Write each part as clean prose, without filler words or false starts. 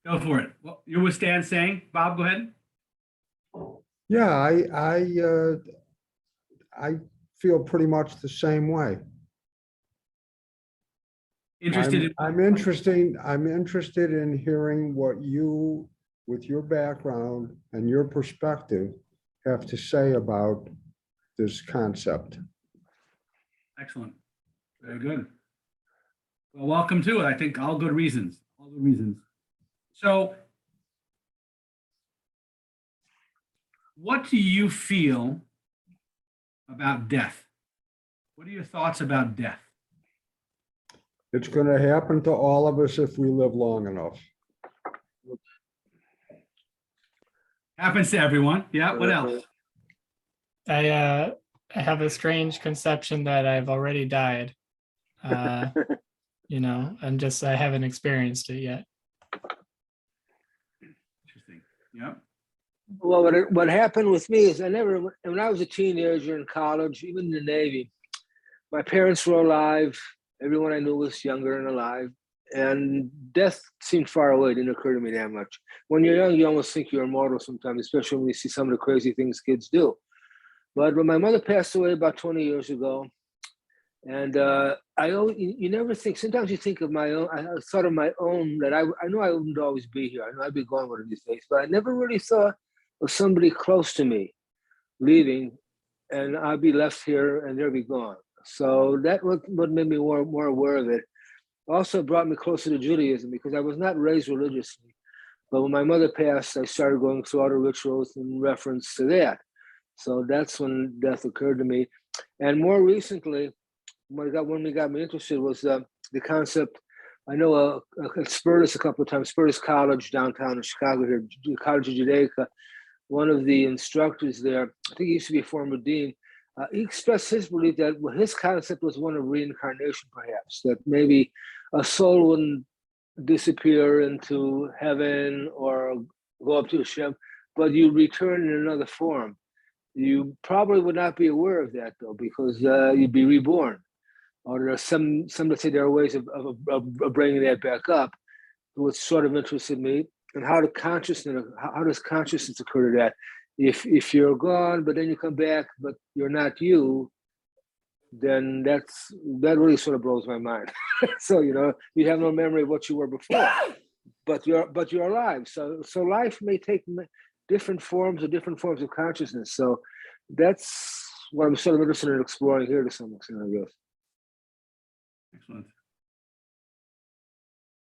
Go for it. Well, you're with Stan saying, Bob, go ahead. Yeah, I feel pretty much the same way. Interested I'm interested in hearing what you, with your background and your perspective, have to say about this concept. Excellent. Very good. Well, welcome to it. I think all good reasons. All good reasons. So, what do you feel about death? What are your thoughts about death? It's going to happen to all of us if we live long enough. Happens to everyone. Yeah. What else? I have a strange conception that I've already died. And just I haven't experienced it yet. Interesting. Yeah. Well, what happened with me is when I was a teenager in college, even in the Navy, my parents were alive. Everyone I knew was younger and alive. And death seemed far away. It didn't occur to me that much. When you're young, you almost think you're immortal sometimes, especially when you see some of the crazy things kids do. But when my mother passed away about 20 years ago, and you never think, sometimes you think of my own, I thought of my own, that I know I wouldn't always be here. I know I'd be gone one of these days, but I never really thought of somebody close to me leaving, and I'd be left here and they'll be gone. So that what made me more aware of it. Also brought me closer to Judaism because I was not raised religiously. But when my mother passed, I started going through all the rituals in reference to that. So that's when death occurred to me. And more recently, when we got me interested was the concept. I know at Spurtis a couple of times, Spurtis College downtown in Chicago here, College of Judaica. One of the instructors there, I think he used to be a former dean, he expressed his belief that his concept was one of reincarnation, perhaps, that maybe a soul wouldn't disappear into heaven or go up to Hashem, but you return in another form. You probably would not be aware of that, though, because you'd be reborn. Or there are some that say there are ways of bringing that back up, which sort of interested me. And how does consciousness occur to that? If you're gone, but then you come back, but you're not you, then that really sort of blows my mind. So you have no memory of what you were before, but you're alive. So life may take different forms of consciousness. So that's what I'm sort of interested in exploring here to some extent, I guess. Excellent.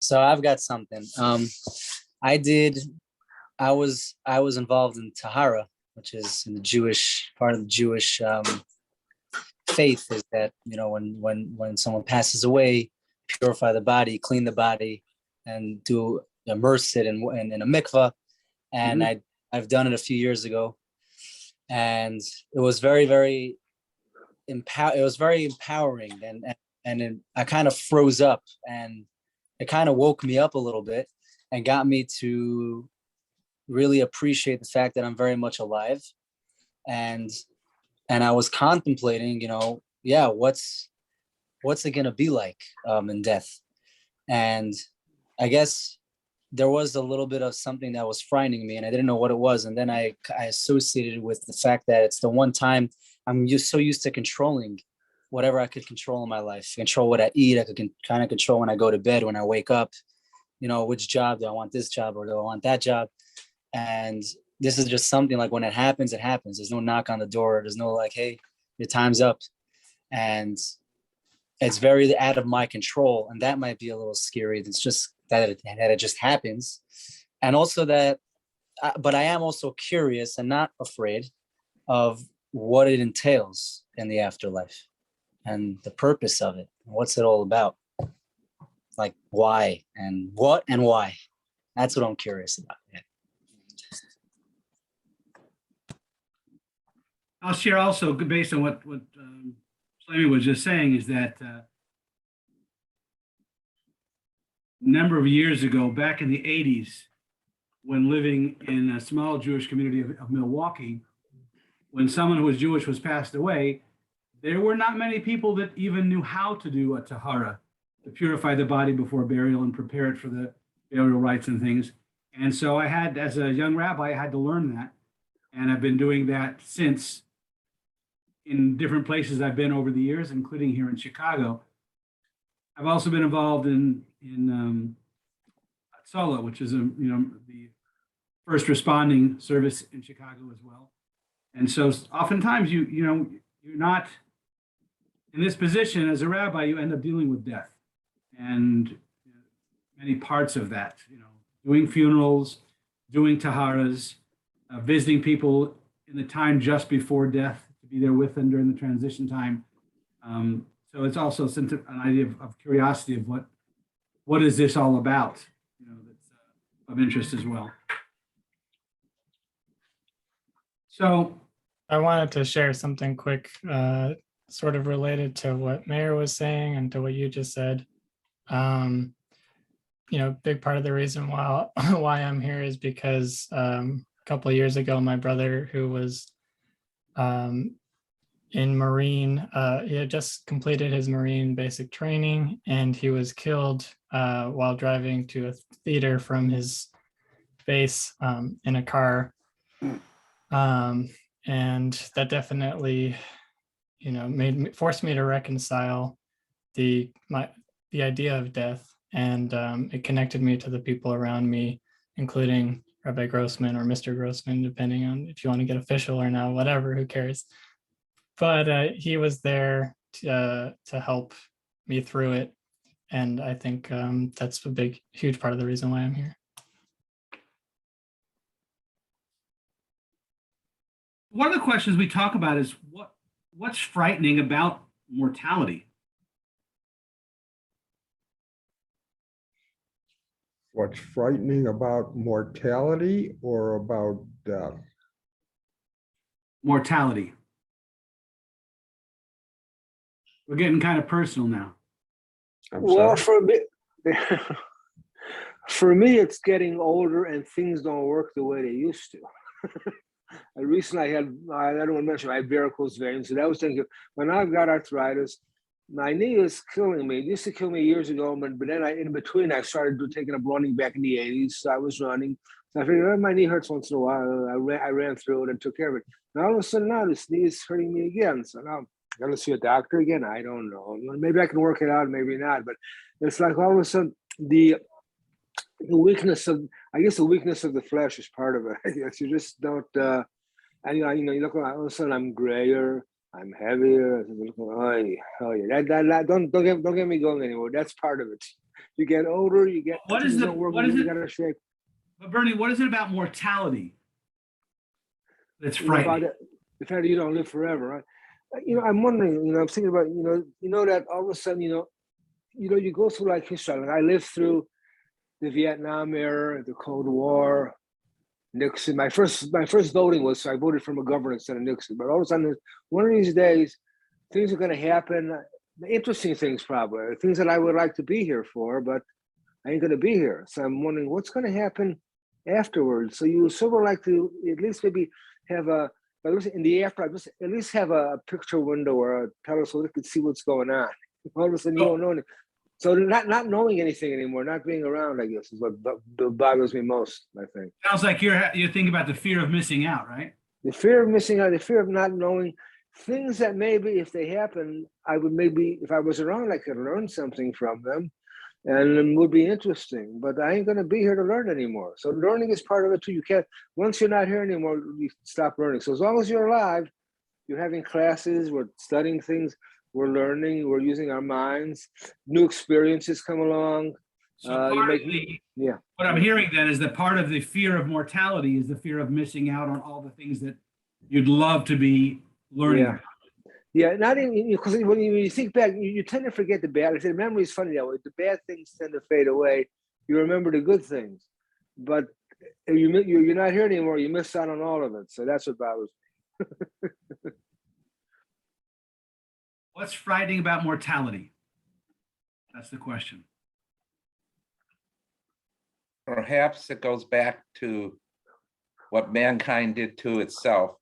So I've got something. I was involved in Tahara, which is in the Jewish part of the Jewish faith, is that when someone passes away, purify the body, clean the body, and immerse it in a mikvah. And I've done it a few years ago, and it was very, very empowering, and I kind of froze up, and it kind of woke me up a little bit and got me to really appreciate the fact that I'm very much alive. And I was contemplating, what's it going to be like in death? And I guess there was a little bit of something that was frightening me, and I didn't know what it was. And then I associated it with the fact that it's the one time I'm so used to controlling whatever I could control in my life, control what I eat. I could kind of control when I go to bed, when I wake up, which job do I want, this job or do I want that job? And this is just something like when it happens, it happens. There's no knock on the door. There's no like, hey, your time's up. And it's very out of my control. And that might be a little scary. It's just that it just happens. And also but I am also curious and not afraid of what it entails in the afterlife and the purpose of it. What's it all about? Like why and what and why? That's what I'm curious about. Yeah. I'll share also, based on what Shlomi was just saying, is that a number of years ago, back in the 80s, when living in a small Jewish community of Milwaukee, when someone who was Jewish was passed away, there were not many people that even knew how to do a tahara, to purify the body before burial and prepare it for the burial rites and things. And so I had, as a young rabbi, I had to learn that. And I've been doing that since in different places I've been over the years, including here in Chicago. I've also been involved in Solo, which is the first responding service in Chicago as well. And so oftentimes you're not in this position as a rabbi, you end up dealing with death and many parts of that, doing funerals, doing taharas, visiting people in the time just before death to be there with them during the transition time. So it's also an idea of curiosity of what is this all about, that's of interest as well. So I wanted to share something quick, sort of related to what Mayor was saying and to what you just said. Big part of the reason why I'm here is because a couple of years ago, my brother, who was in Marine, he had just completed his Marine basic training, and he was killed while driving to a theater from his base in a car. And that definitely, forced me to reconcile the idea of death, and it connected me to the people around me, including Rabbi Grossman or Mr. Grossman, depending on if you want to get official or not, whatever, who cares. But he was there to help me through it, and I think that's a huge part of the reason why I'm here. one of the questions we talk about is what's frightening about mortality? What's frightening about mortality or about death? Mortality. We're getting kind of personal now. Well, for me, it's getting older and things don't work the way they used to. Recently, I don't want to mention, I had varicose veins, and I was thinking, when I've got arthritis, my knee is killing me. It used to kill me years ago, but then in between, I started taking up running back in the 80s. So I was running. So I figured, my knee hurts once in a while. I ran through it and took care of it. Now, all of a sudden, now this knee is hurting me again. So now I got to see a doctor again. I don't know. Maybe I can work it out, maybe not. But it's like all of a sudden, the weakness of, I guess the weakness of the flesh is part of it. I guess you just don't, and you look, all of a sudden I'm grayer, I'm heavier. Don't get me going anymore. That's part of it. You get older, you get, what is you gotta shake. But Bernie, what is it about mortality that's frightening? About the fact that you don't live forever, right? I'm wondering, I'm thinking about, that all of a sudden, you go through like history. Like I lived through the Vietnam era, the Cold War, Nixon. My first voting was, so I voted for McGovern instead of Nixon. But all of a sudden, one of these days, things are going to happen. Interesting things, probably things that I would like to be here for, but I ain't going to be here. So I'm wondering what's going to happen afterwards. So you sort of like to at least maybe have in the after, at least have a picture window or a telescope that could see what's going on. All of a sudden, you don't know anything. So not knowing anything anymore, not being around, I guess, is what bothers me most, I think. Sounds like you're thinking about the fear of missing out, right? The fear of missing out, the fear of not knowing things that maybe if they happen, I would maybe, if I was around, I could learn something from them and it would be interesting. But I ain't going to be here to learn anymore. So learning is part of it too. You can't, once you're not here anymore, you stop learning. So as long as you're alive, you're having classes, we're studying things, we're learning, we're using our minds, new experiences come along. So what I'm hearing then is that part of the fear of mortality is the fear of missing out on all the things that you'd love to be learning about. Yeah, not even, because when you think back, you tend to forget the bad. I said memory is funny that way. The bad things tend to fade away. You remember the good things, but you're not here anymore. You miss out on all of it. So that's what bothers me. What's frightening about mortality? That's the question. Perhaps it goes back to what mankind did to itself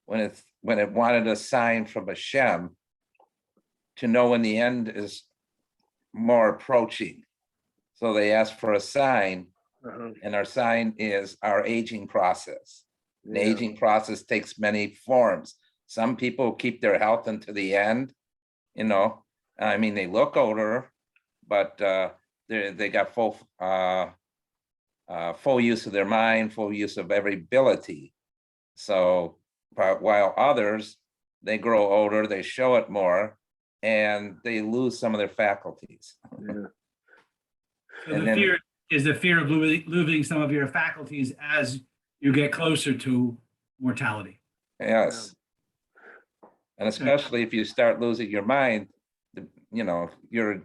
when it wanted a sign from Hashem to know when the end is more approaching. So they asked for a sign, Uh-huh. And our sign is our aging process. The Yeah. aging process takes many forms. Some people keep their health until the end, you know. I mean, they look older, but they got full use of their mind, full use of every ability. So, but while others, they grow older, they show it more, and they lose some of their faculties. Yeah. So And the then- fear is the fear of losing some of your faculties as you get closer to mortality. Yes. And especially if you start losing your mind, you know, you're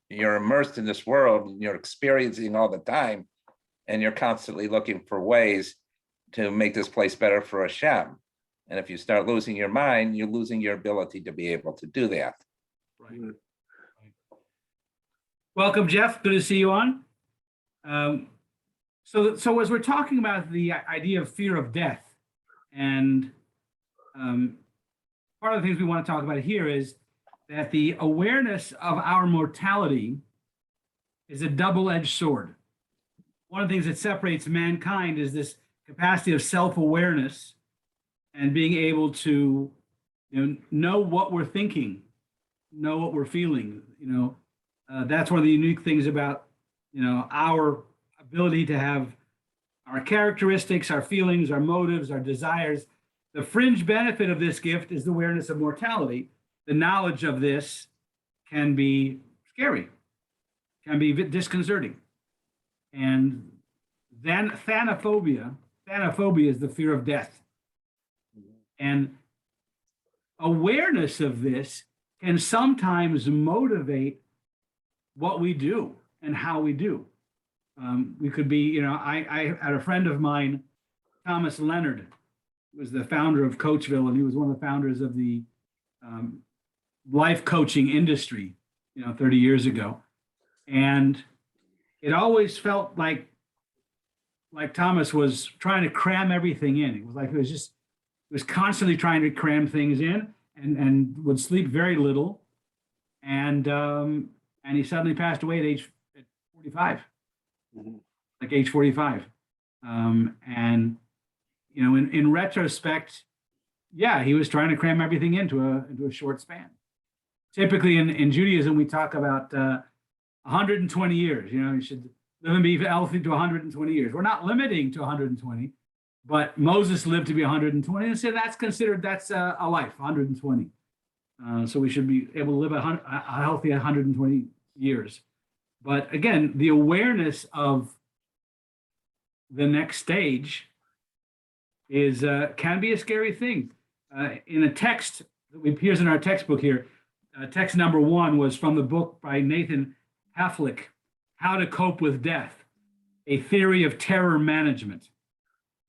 immersed in this world, and you're experiencing all the time, and you're constantly looking for ways to make this place better for Hashem. And if you start losing your mind, you're losing your ability to be able to do that. Right. Welcome, Jeff. Good to see you on. So as we're talking about the idea of fear of death, and part of the things we want to talk about here is that the awareness of our mortality is a double-edged sword. One of the things that separates mankind is this capacity of self-awareness and being able to, know what we're thinking, know what we're feeling. That's one of the unique things about, our ability to have our characteristics, our feelings, our motives, our desires. The fringe benefit of this gift is the awareness of mortality. The knowledge of this can be scary, can be disconcerting. And then thanophobia is the fear of death. And awareness of this can sometimes motivate what we do and how we do. We could be, I had a friend of mine, Thomas Leonard, who was the founder of Coachville, and he was one of the founders of the life coaching industry, 30 years ago. And it always felt like Thomas was trying to cram everything in. It was like he was constantly trying to cram things in, and would sleep very little. And he suddenly passed away at 45, like age 45. And in retrospect, yeah, he was trying to cram everything into a short span. Typically in Judaism, we talk about 120 years. You should live and be healthy to 120 years. We're not limiting to 120, but Moses lived to be 120, and so that's a life, 120. So we should be able to live a healthy 120 years. But again, the awareness of the next stage can be a scary thing. In a text that appears in our textbook here, text number 1 was from the book by Nathan Haflick, How to Cope with Death, a Theory of Terror Management.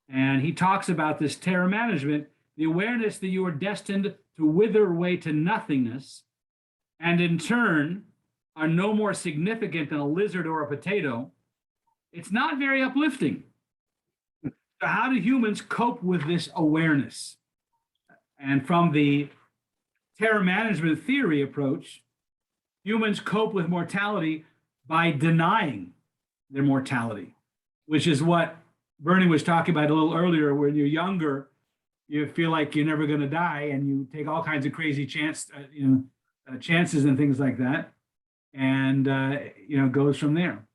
And he talks about this terror management, the awareness that you are destined to wither away to nothingness, and in turn are no more significant than a lizard or a potato. It's not very uplifting. So how do humans cope with this awareness? And from the terror management theory approach, humans cope with mortality by denying their mortality, which is what Bernie was talking about a little earlier. When you're younger, you feel like you're never going to die, and you take all kinds of crazy chances and things like that, and goes from there.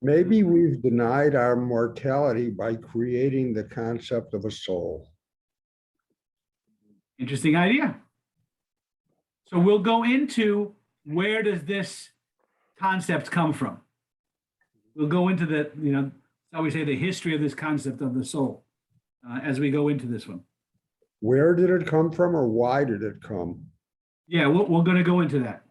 Maybe we've denied our mortality by creating the concept of a soul. Interesting idea. So we'll go into where does this concept come from. We'll go into how we say the history of this concept of the soul as we go into this one. Where did it come from, or why did it come? Yeah, we're going to go into that.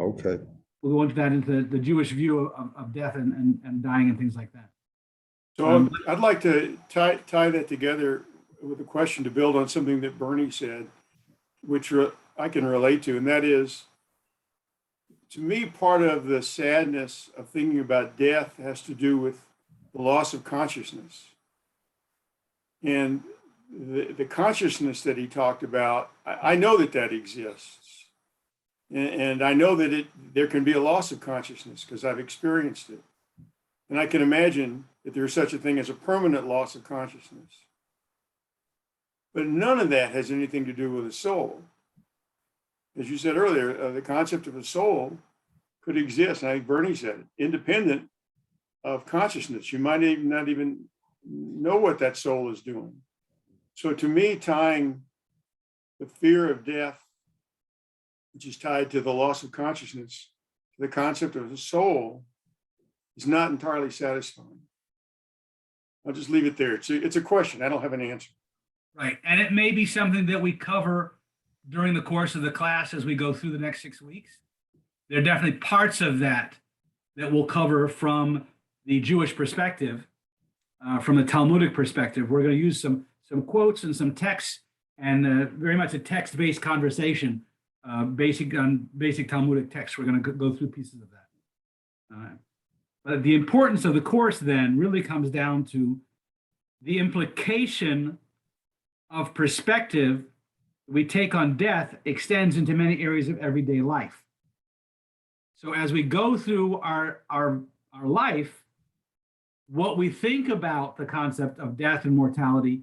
Okay. We'll go into that, into the Jewish view of death and dying and things like that. So I'd like to tie that together with a question to build on something that Bernie said, which I can relate to, and that is, to me, part of the sadness of thinking about death has to do with the loss of consciousness. And the consciousness that he talked about, I know that exists. And I know that there can be a loss of consciousness because I've experienced it. And I can imagine that there's such a thing as a permanent loss of consciousness. But none of that has anything to do with the soul. As you said earlier, the concept of a soul could exist, and I think Bernie said it, independent of consciousness. You might even not even know what that soul is doing. So to me, tying the fear of death, which is tied to the loss of consciousness, to the concept of the soul, is not entirely satisfying. I'll just leave it there. It's a question. I don't have an answer. Right. And it may be something that we cover during the course of the class as we go through the next 6 weeks. There are definitely parts of that that we'll cover from the Jewish perspective, from the Talmudic perspective. We're going to use some quotes and some texts, and very much a text-based conversation, basic Talmudic texts. We're going to go through pieces of that. But the importance of the course then really comes down to the implication of perspective we take on death extends into many areas of everyday life. So as we go through our life, what we think about the concept of death and mortality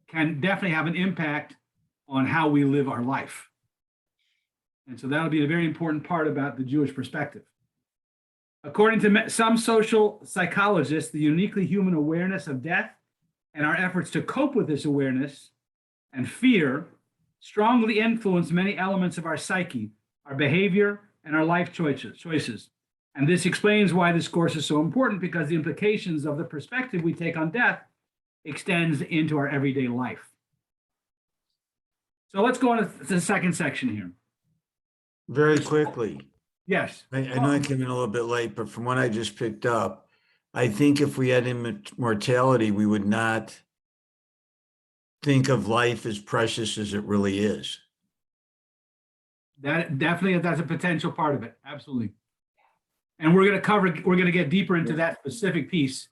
can definitely have an impact on how we live our life. And so that'll be a very important part about the Jewish perspective. According to some social psychologists, the uniquely human awareness of death and our efforts to cope with this awareness and fear strongly influence many elements of our psyche, our behavior, and our life choices. And this explains why this course is so important, because the implications of the perspective we take on death extends into our everyday life. So let's go on to the second section here. Very quickly. Yes. I know I came in a little bit late, but from what I just picked up, I think if we had immortality, we would not think of life as precious as it really is. That definitely, that's a potential part of it. Absolutely. And we're going to get deeper into that specific piece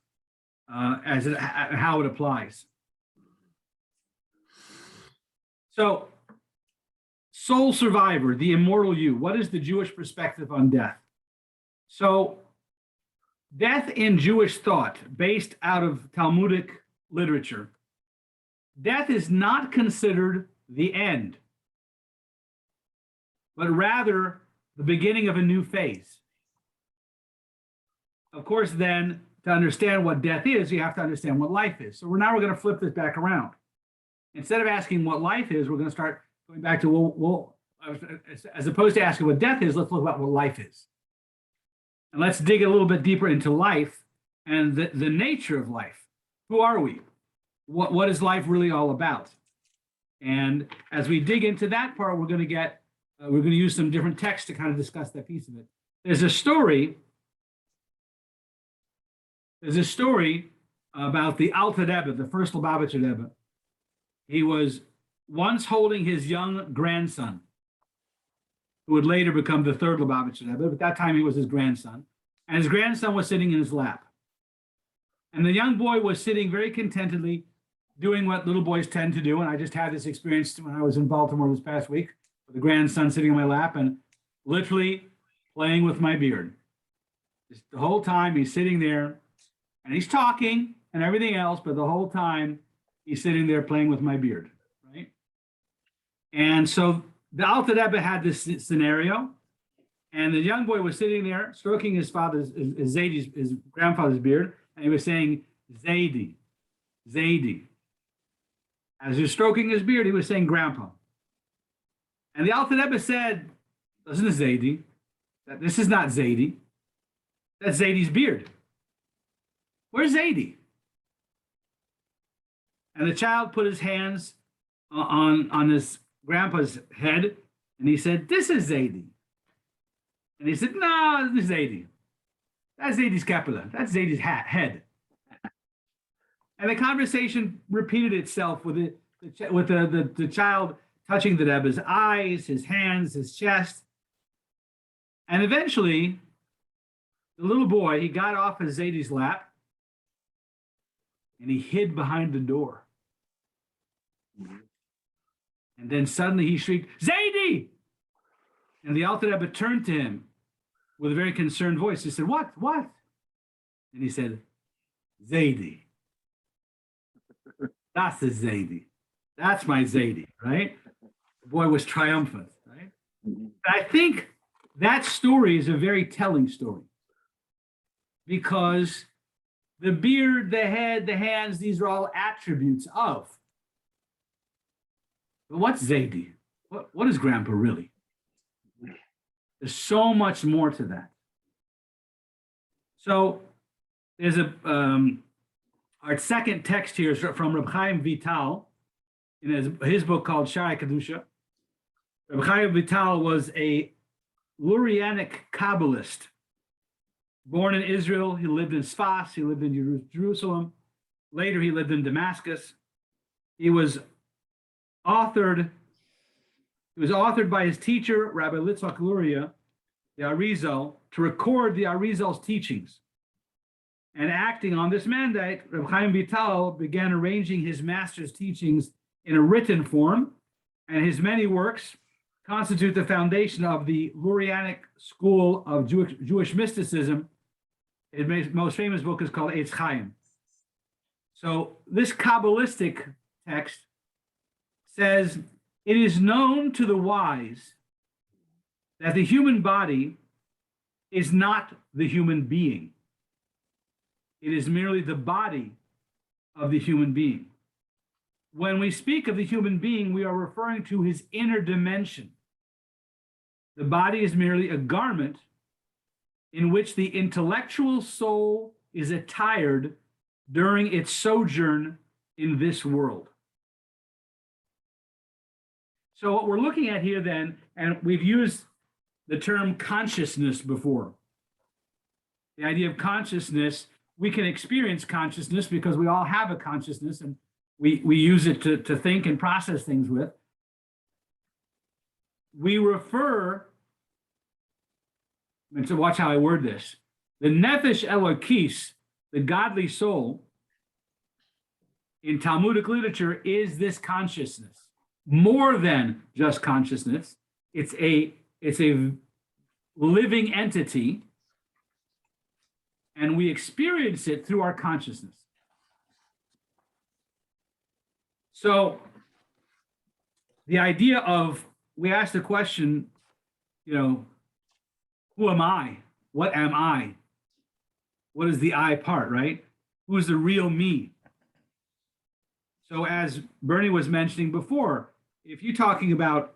how it applies. So, soul survivor, the immortal you. What is the Jewish perspective on death? So, death in Jewish thought, based out of Talmudic literature, death is not considered the end, but rather the beginning of a new phase. Of course, then, to understand what death is, you have to understand what life is. So we're going to flip this back around. Instead of asking what life is, we're going to start going back to, well, as opposed to asking what death is, let's look about what life is. And let's dig a little bit deeper into life and the nature of life. Who are we? What is life really all about? And as we dig into that part, we're going to use some different texts to kind of discuss that piece of it. There's a story about the Alter Rebbe, the first Lubavitcher Rebbe. He was once holding his young grandson, who would later become the third Lubavitcher Rebbe. But at that time, he was his grandson. And his grandson was sitting in his lap. And the young boy was sitting very contentedly, doing what little boys tend to do. And I just had this experience when I was in Baltimore this past week, with the grandson sitting in my lap and literally playing with my beard. Just the whole time he's sitting there and he's talking and everything else, but the whole time he's sitting there playing with my beard, right? And so the Alter Rebbe had this scenario, and the young boy was sitting there stroking his grandfather's beard, and he was saying, Zaidi, Zaidi. As he was stroking his beard, he was saying, Grandpa. And the Alter Rebbe said, listen to Zaidi. This is not Zaidi. That's Zaidi's beard. Where's Zaidi? And the child put his hands on his grandpa's head, and he said, this is Zaidi. And he said, no, this is Zaidi. That's Zaidi's capilla. That's Zaidi's head. And the conversation repeated itself with the child touching the Rebbe's eyes, his hands, his chest. And eventually, the little boy, he got off of Zaidi's lap and he hid behind the door. And then suddenly he shrieked, Zaidi! And the Alter Rebbe turned to him with a very concerned voice. He said, what? And he said, Zaidi. That's the Zaidi. That's my Zaidi, right? The boy was triumphant, right? I think that story is a very telling story because the beard, the head, the hands, these are all attributes of. But what's Zaidi? What is Grandpa really? There's so much more to that. So there's our second text here is from Reb Chaim Vital in his book called Shai Kedusha. Reb Chaim Vital was a Lurianic Kabbalist. Born in Israel, he lived in Sfas, he lived in Jerusalem. Later, he lived in Damascus. He was authored by his teacher, Rabbi Litzvak Luria, the Arizal, to record the Arizal's teachings. And acting on this mandate, Reb Chaim Vital began arranging his master's teachings in a written form, and his many works constitute the foundation of the Lurianic school of Jewish mysticism. His most famous book is called Eitz Chaim. So this Kabbalistic text says, it is known to the wise that the human body is not the human being. It is merely the body of the human being. When we speak of the human being, we are referring to his inner dimension. The body is merely a garment in which the intellectual soul is attired during its sojourn in this world. So what we're looking at here then, and we've used the term consciousness before. The idea of consciousness, we can experience consciousness because we all have a consciousness and we use it to think and process things with. We refer, and so watch how I word this, the nefesh elokis, the godly soul, in Talmudic literature is this consciousness. More than just consciousness. It's a living entity, and we experience it through our consciousness. So the idea of, we ask the question, who am I? What am I? What is the I part, right? Who's the real me? So as Bernie was mentioning before, if you're talking about,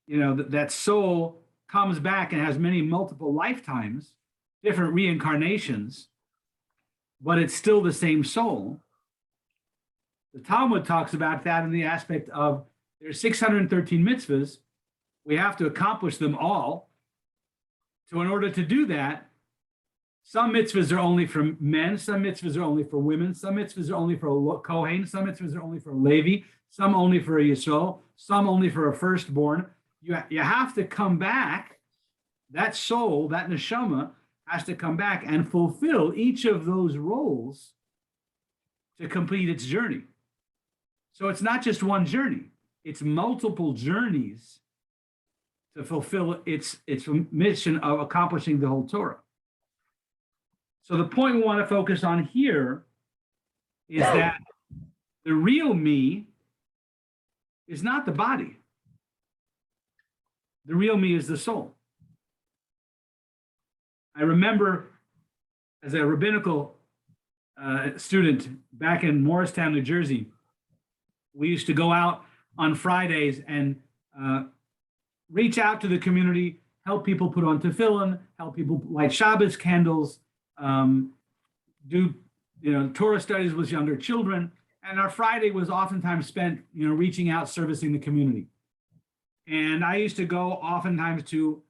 that soul comes back and has many multiple lifetimes, different reincarnations, but it's still the same soul. The Talmud talks about that in the aspect of there's 613 mitzvahs. We have to accomplish them all. So in order to do that, some mitzvahs are only for men, some mitzvahs are only for women, some mitzvahs are only for a Kohen, some mitzvahs are only for a Levi, some only for a Yisrael, some only for a firstborn. You have to come back, that soul, that neshama, has to come back and fulfill each of those roles to complete its journey. So it's not just one journey, it's multiple journeys to fulfill its mission of accomplishing the whole Torah. So the point we want to focus on here is that the real me is not the body. The real me is the soul. I remember as a rabbinical student back in Morristown, New Jersey, we used to go out on Fridays and reach out to the community, help people put on tefillin, help people light Shabbos candles, do Torah studies with younger children. And our Friday was oftentimes spent, reaching out, servicing the community. And I used to go oftentimes to,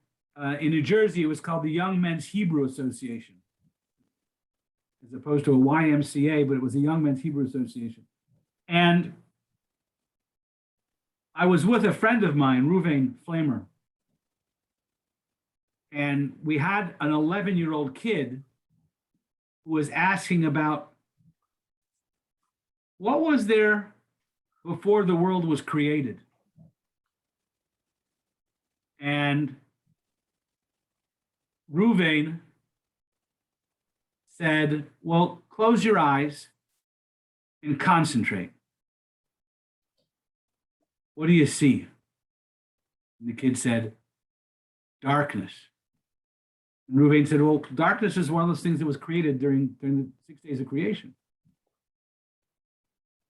in New Jersey, it was called the Young Men's Hebrew Association, as opposed to a YMCA, but it was the Young Men's Hebrew Association. And I was with a friend of mine, Ruvain Flamer, and we had an 11-year-old kid who was asking about what was there before the world was created. And Ruvain said, well, close your eyes and concentrate. What do you see? And the kid said, darkness. And Ruvain said, well, darkness is one of those things that was created during the 6 days of creation.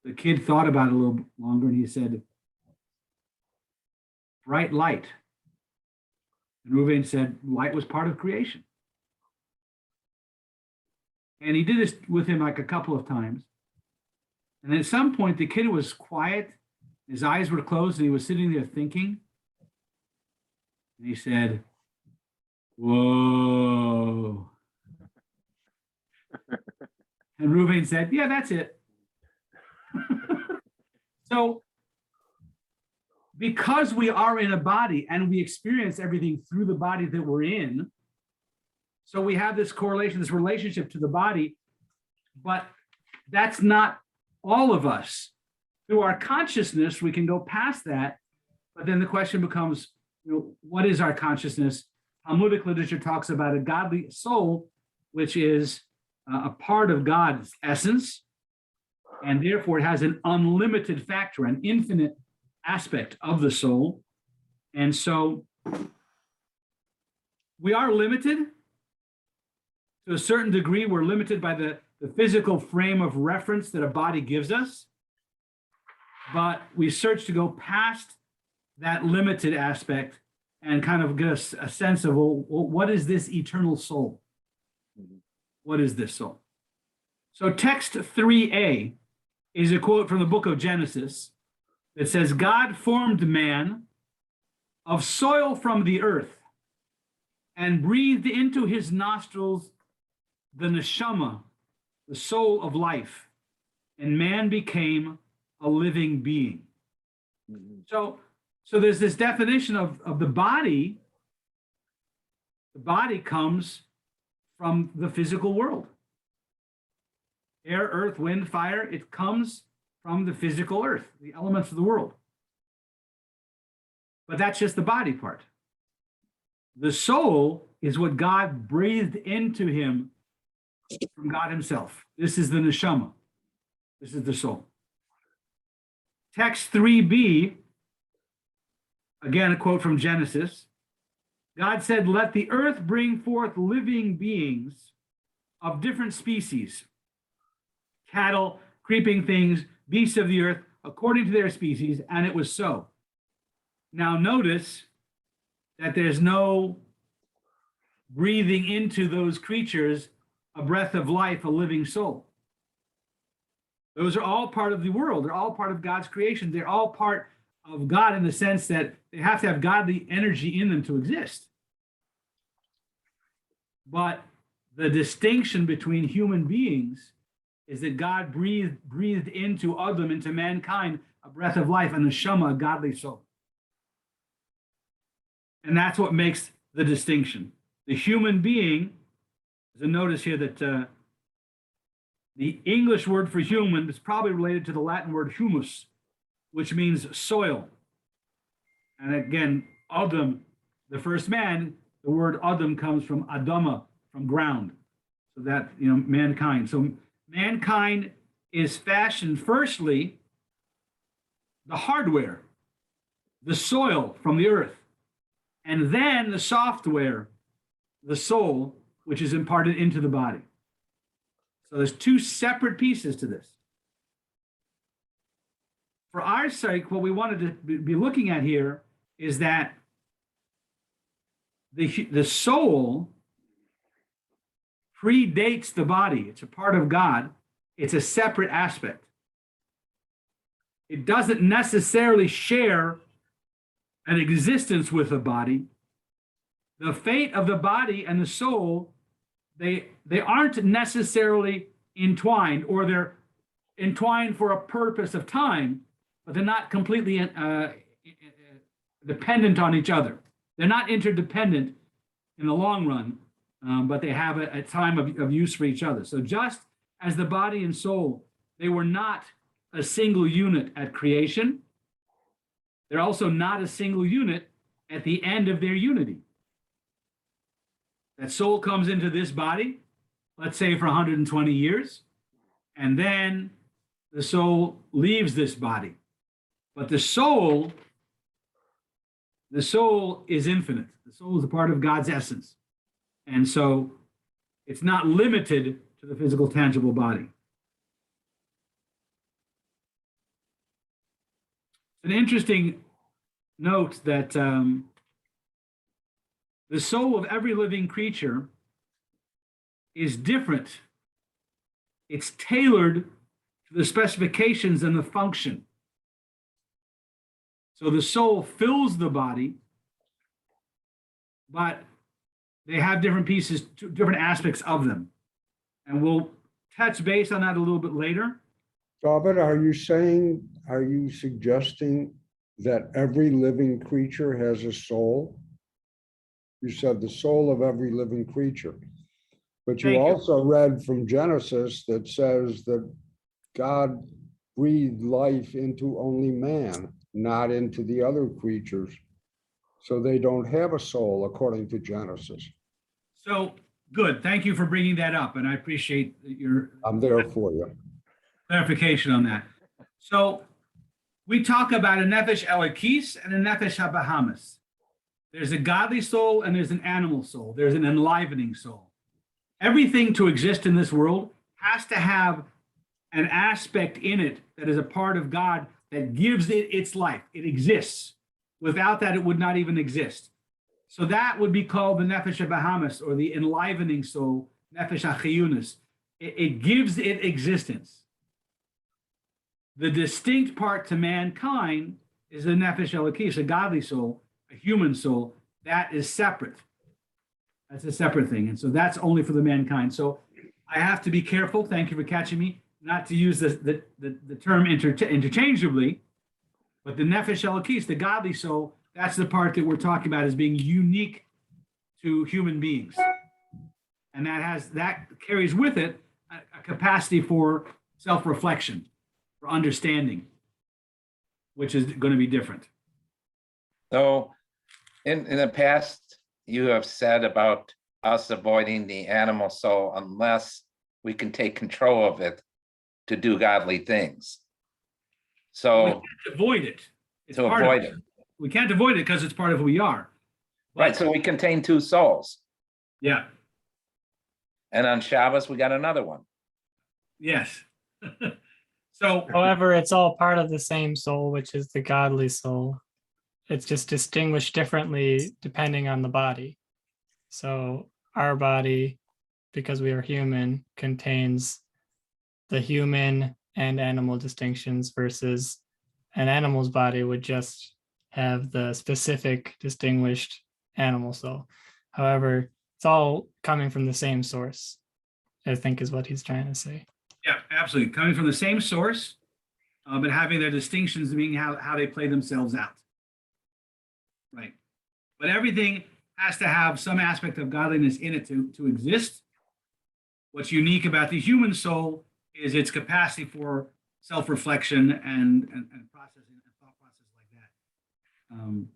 The kid thought about it a little longer and he said, bright light. And Ruvain said, light was part of creation. And he did this with him like a couple of times. And at some point, the kid was quiet. His eyes were closed and he was sitting there thinking. And he said, whoa. And Ruvain said, yeah, that's it. So, because we are in a body and we experience everything through the body that we're in, so we have this correlation, this relationship to the body, but that's not all of us. Through our consciousness, we can go past that, but then the question becomes, what is our consciousness? Talmudic literature talks about a godly soul, which is a part of God's essence, and therefore it has an unlimited factor, an infinite aspect of the soul. And so we are limited to a certain degree. We're limited by the physical frame of reference that a body gives us, but we search to go past that limited aspect and kind of get a sense of, well, what is this eternal soul? What is this soul? So text 3a is a quote from the book of Genesis that says, God formed man of soil from the earth and breathed into his nostrils the neshama, the soul of life, and man became a living being. So there's this definition of the body. The body comes from the physical world. Air, earth, wind, fire, it comes from the physical earth, the elements of the world. But that's just the body part. The soul is what God breathed into him from God himself. This is the neshama. This is the soul. Text 3b, again, a quote from Genesis. God said, let the earth bring forth living beings of different species, cattle, creeping things, beasts of the earth, according to their species, and it was so. Now notice that there's no breathing into those creatures a breath of life, a living soul. Those are all part of the world. They're all part of God's creation. They're all part of God in the sense that they have to have godly energy in them to exist. But the distinction between human beings is that God breathed into Adam, into mankind, a breath of life, and a neshama, a godly soul. And that's what makes the distinction. The human being, there's a notice here that the English word for human is probably related to the Latin word humus, which means soil. And again, Adam, the first man, the word Adam comes from Adama, from ground. So that, mankind. So mankind is fashioned firstly, the hardware, the soil from the earth, and then the software, the soul, which is imparted into the body. So there's two separate pieces to this. For our sake, what we wanted to be looking at here is that the soul predates the body. It's a part of God. It's a separate aspect. It doesn't necessarily share an existence with the body. The fate of the body and the soul, they aren't necessarily entwined, or they're entwined for a purpose of time, but they're not completely dependent on each other. They're not interdependent in the long run, but they have a time of use for each other. So just as the body and soul, they were not a single unit at creation, they're also not a single unit at the end of their unity. That soul comes into this body, let's say for 120 years, and then the soul leaves this body. But the soul is infinite. The soul is a part of God's essence. And so it's not limited to the physical, tangible body. An interesting note that the soul of every living creature is different. It's tailored to the specifications and the function. So the soul fills the body, but they have different pieces, different aspects of them. And we'll touch base on that a little bit later. David, are you suggesting that every living creature has a soul? You said the soul of every living creature. But you Thank you. also read from Genesis that says that God breathed life into only man, not into the other creatures. So they don't have a soul according to Genesis. So good. Thank you for bringing that up. And I appreciate your I'm there for you. clarification on that. So we talk about a nefesh elokis and a nefesh habahamis. There's a godly soul and there's an animal soul. There's an enlivening soul. Everything to exist in this world has to have an aspect in it that is a part of God that gives it its life. It exists. Without that, it would not even exist. So that would be called the nefesh habahamis, or the enlivening soul, nefesh hachiyunis. It gives it existence. The distinct part to mankind is the nefesh elokis, a godly soul, a human soul. That is separate. That's a separate thing. And so that's only for the mankind. So I have to be careful, thank you for catching me, not to use the term interchangeably, but the nefesh elokis, the godly soul, that's the part that we're talking about as being unique to human beings. And that carries with it a capacity for self-reflection, for understanding, which is going to be different. So in the past, you have said about us avoiding the animal soul unless we can take control of it to do godly things. We So can't avoid it. It's to part of avoid us. it, We can't avoid it because it's part of who we are. right? So we contain two souls. Yeah. And on Shabbos, we got another one. Yes. So However, it's all part of the same soul, which is the godly soul. It's just distinguished differently depending on the body. So our body, because we are human, contains the human and animal distinctions, versus an animal's body would just have the specific distinguished animal soul. However, it's all coming from the same source, I think is what he's trying to say. yeah, absolutely. Coming from the same source, but having their distinctions being how they play themselves out. Right. But everything has to have some aspect of godliness in it to exist. What's unique about the human soul is its capacity for self-reflection and processing and thought process like that.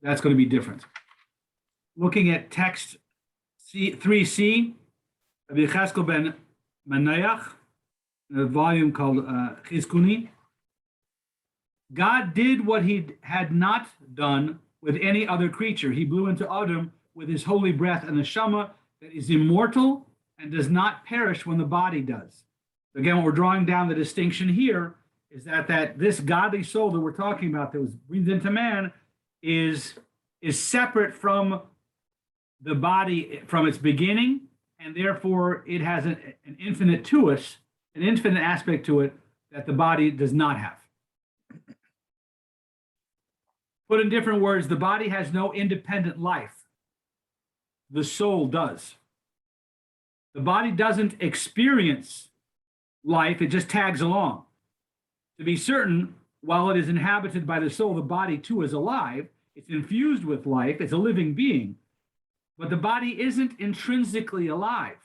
That's going to be different. Looking at text 3c of Yecheskel ben Manayach, a volume called Chizkuni. God did what he had not done with any other creature. He blew into Adam with his holy breath and the neshama that is immortal and does not perish when the body does. Again, what we're drawing down the distinction here is that this godly soul that we're talking about that was breathed into man is separate from the body from its beginning, and therefore it has an infinite to us, an infinite aspect to it that the body does not have. Put in different words, the body has no independent life. The soul does. The body doesn't experience life, it just tags along. To be certain, while it is inhabited by the soul, the body too is alive. It's infused with life, it's a living being. But the body isn't intrinsically alive.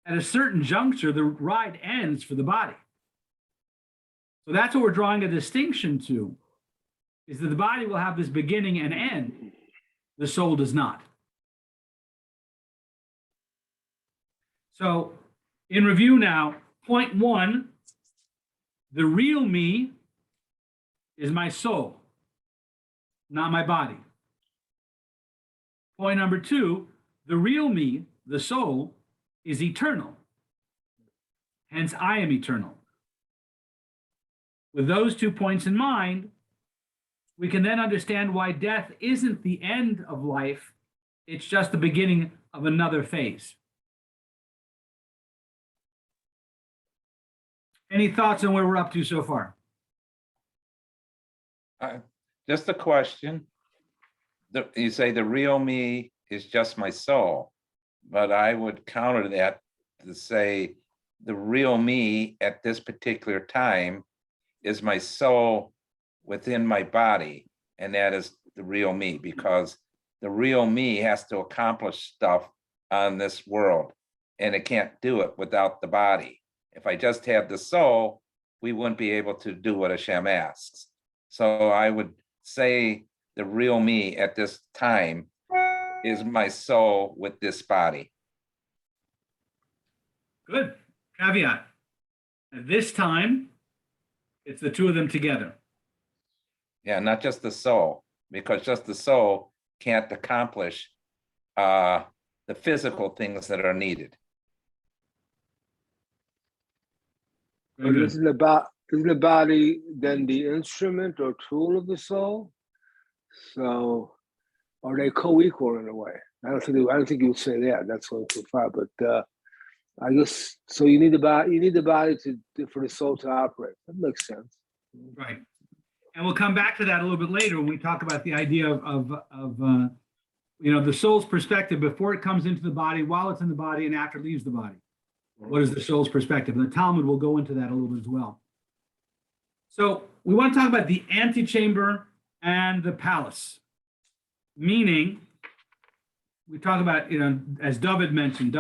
At a certain juncture, the ride ends for the body. So that's what we're drawing a distinction to, is that the body will have this beginning and end. The soul does not. So in review now, point one, the real me is my soul, not my body. Point number two, the real me, the soul, is eternal. Hence, I am eternal. With those 2 points in mind, we can then understand why death isn't the end of life. It's just the beginning of another phase. Any thoughts on where we're up to so far? Just a question. You say the real me is just my soul, but I would counter that to say the real me at this particular time is my soul within my body, and that is the real me, because the real me has to accomplish stuff on this world, and it can't do it without the body. If I just had the soul, we wouldn't be able to do what Hashem asks. So I would say the real me at this time is my soul with this body. Good. Caveat. At this time, it's the two of them together. Yeah, not just the soul, because just the soul can't accomplish the physical things that are needed. Very good. Isn't the body then the instrument or tool of the soul? So are they co-equal in a way? I don't think you would say that. That's going too far. But I guess so. You need the body. You need the body for the soul to operate. That makes sense. Right. And we'll come back to that a little bit later when we talk about the idea of the soul's perspective before it comes into the body, while it's in the body, and after it leaves the body. What is the soul's perspective? And the Talmud will go into that a little bit as well. So we want to talk about the antechamber and the palace. Meaning, we talk about, as David mentioned,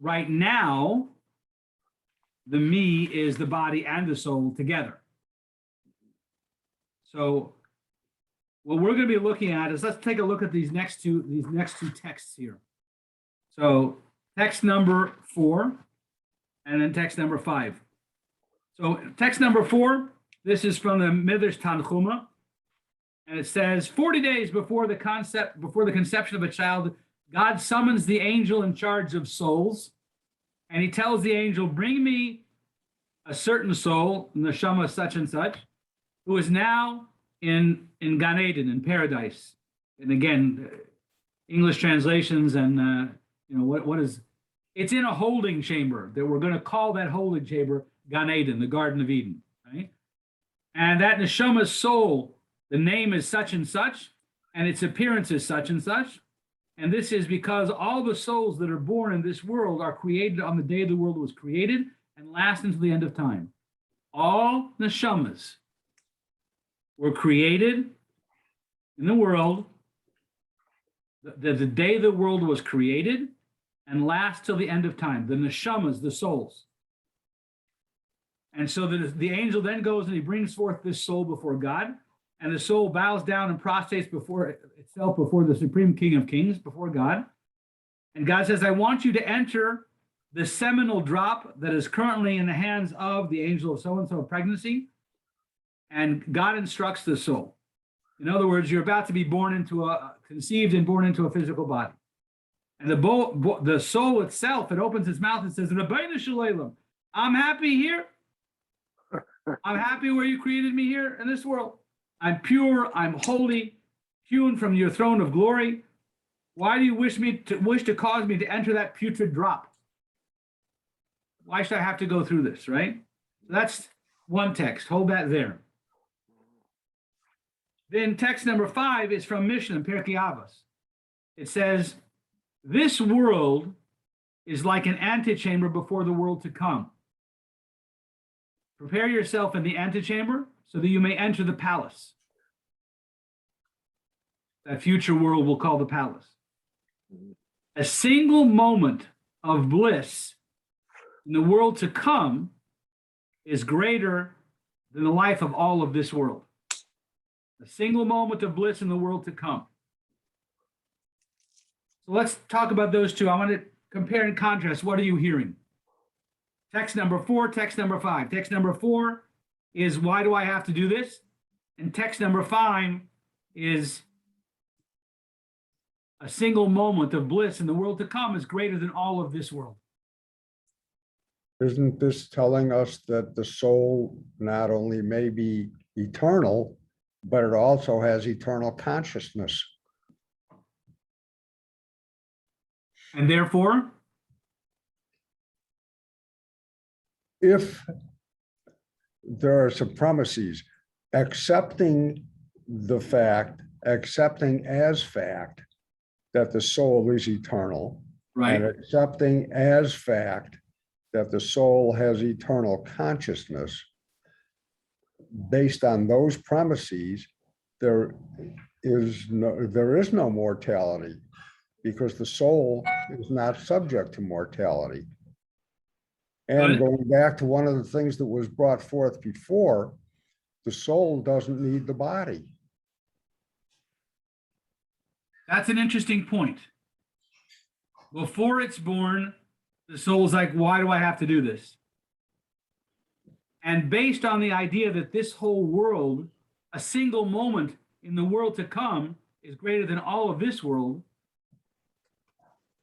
right now, the me is the body and the soul together. So what we're going to be looking at is, let's take a look at these next two texts here. So text number 4 and then text number 5. So text number 4, this is from the Midrash Tanchuma, and it says, 40 days before the conception of a child, God summons the angel in charge of souls, and he tells the angel, bring me a certain soul, neshama such and such, who is now in Gan Eden, in paradise. And again, English translations and what is, it's in a holding chamber that we're going to call that holding chamber Gan Eden, the Garden of Eden, right? And that neshama's soul, the name is such and such, and its appearance is such and such. And this is because all the souls that are born in this world are created on the day the world was created and last until the end of time. All neshamas were created in the world the day the world was created and last till the end of time. The neshamas, the souls. And so the angel then goes and he brings forth this soul before God, and the soul bows down and prostrates before itself, before the Supreme King of Kings, before God. And God says, I want you to enter the seminal drop that is currently in the hands of the angel of so-and-so of pregnancy. And God instructs the soul. In other words, you're about to be conceived and born into a physical body. And the soul itself, it opens its mouth and says, Rabbeinu Shalom, I'm happy here. I'm happy where you created me here in this world. I'm pure, I'm holy, hewn from your throne of glory. Why do you wish to cause me to enter that putrid drop? Why should I have to go through this, right? So that's one text. Hold that there. Then text number 5 is from Mishnah, Pirkei Avos. It says, this world is like an antechamber before the world to come. Prepare yourself in the antechamber so that you may enter the palace. That future world we'll call the palace. A single moment of bliss in the world to come is greater than the life of all of this world. A single moment of bliss in the world to come. So let's talk about those two. I want to compare and contrast, what are you hearing? Text number 4, text number 5. Text number 4 is, why do I have to do this? And text number 5 is, a single moment of bliss in the world to come is greater than all of this world. Isn't this telling us that the soul not only may be eternal, but it also has eternal consciousness? And therefore, If there are some premises, accepting as fact that the soul is eternal, and right, accepting as fact that the soul has eternal consciousness, based on those premises, there is no mortality, because the soul is not subject to mortality. And Good. going back to one of the things that was brought forth before, the soul doesn't need the body. that's an interesting point. Before it's born, the soul's like, why do I have to do this? And based on the idea that this whole world, a single moment in the world to come, is greater than all of this world,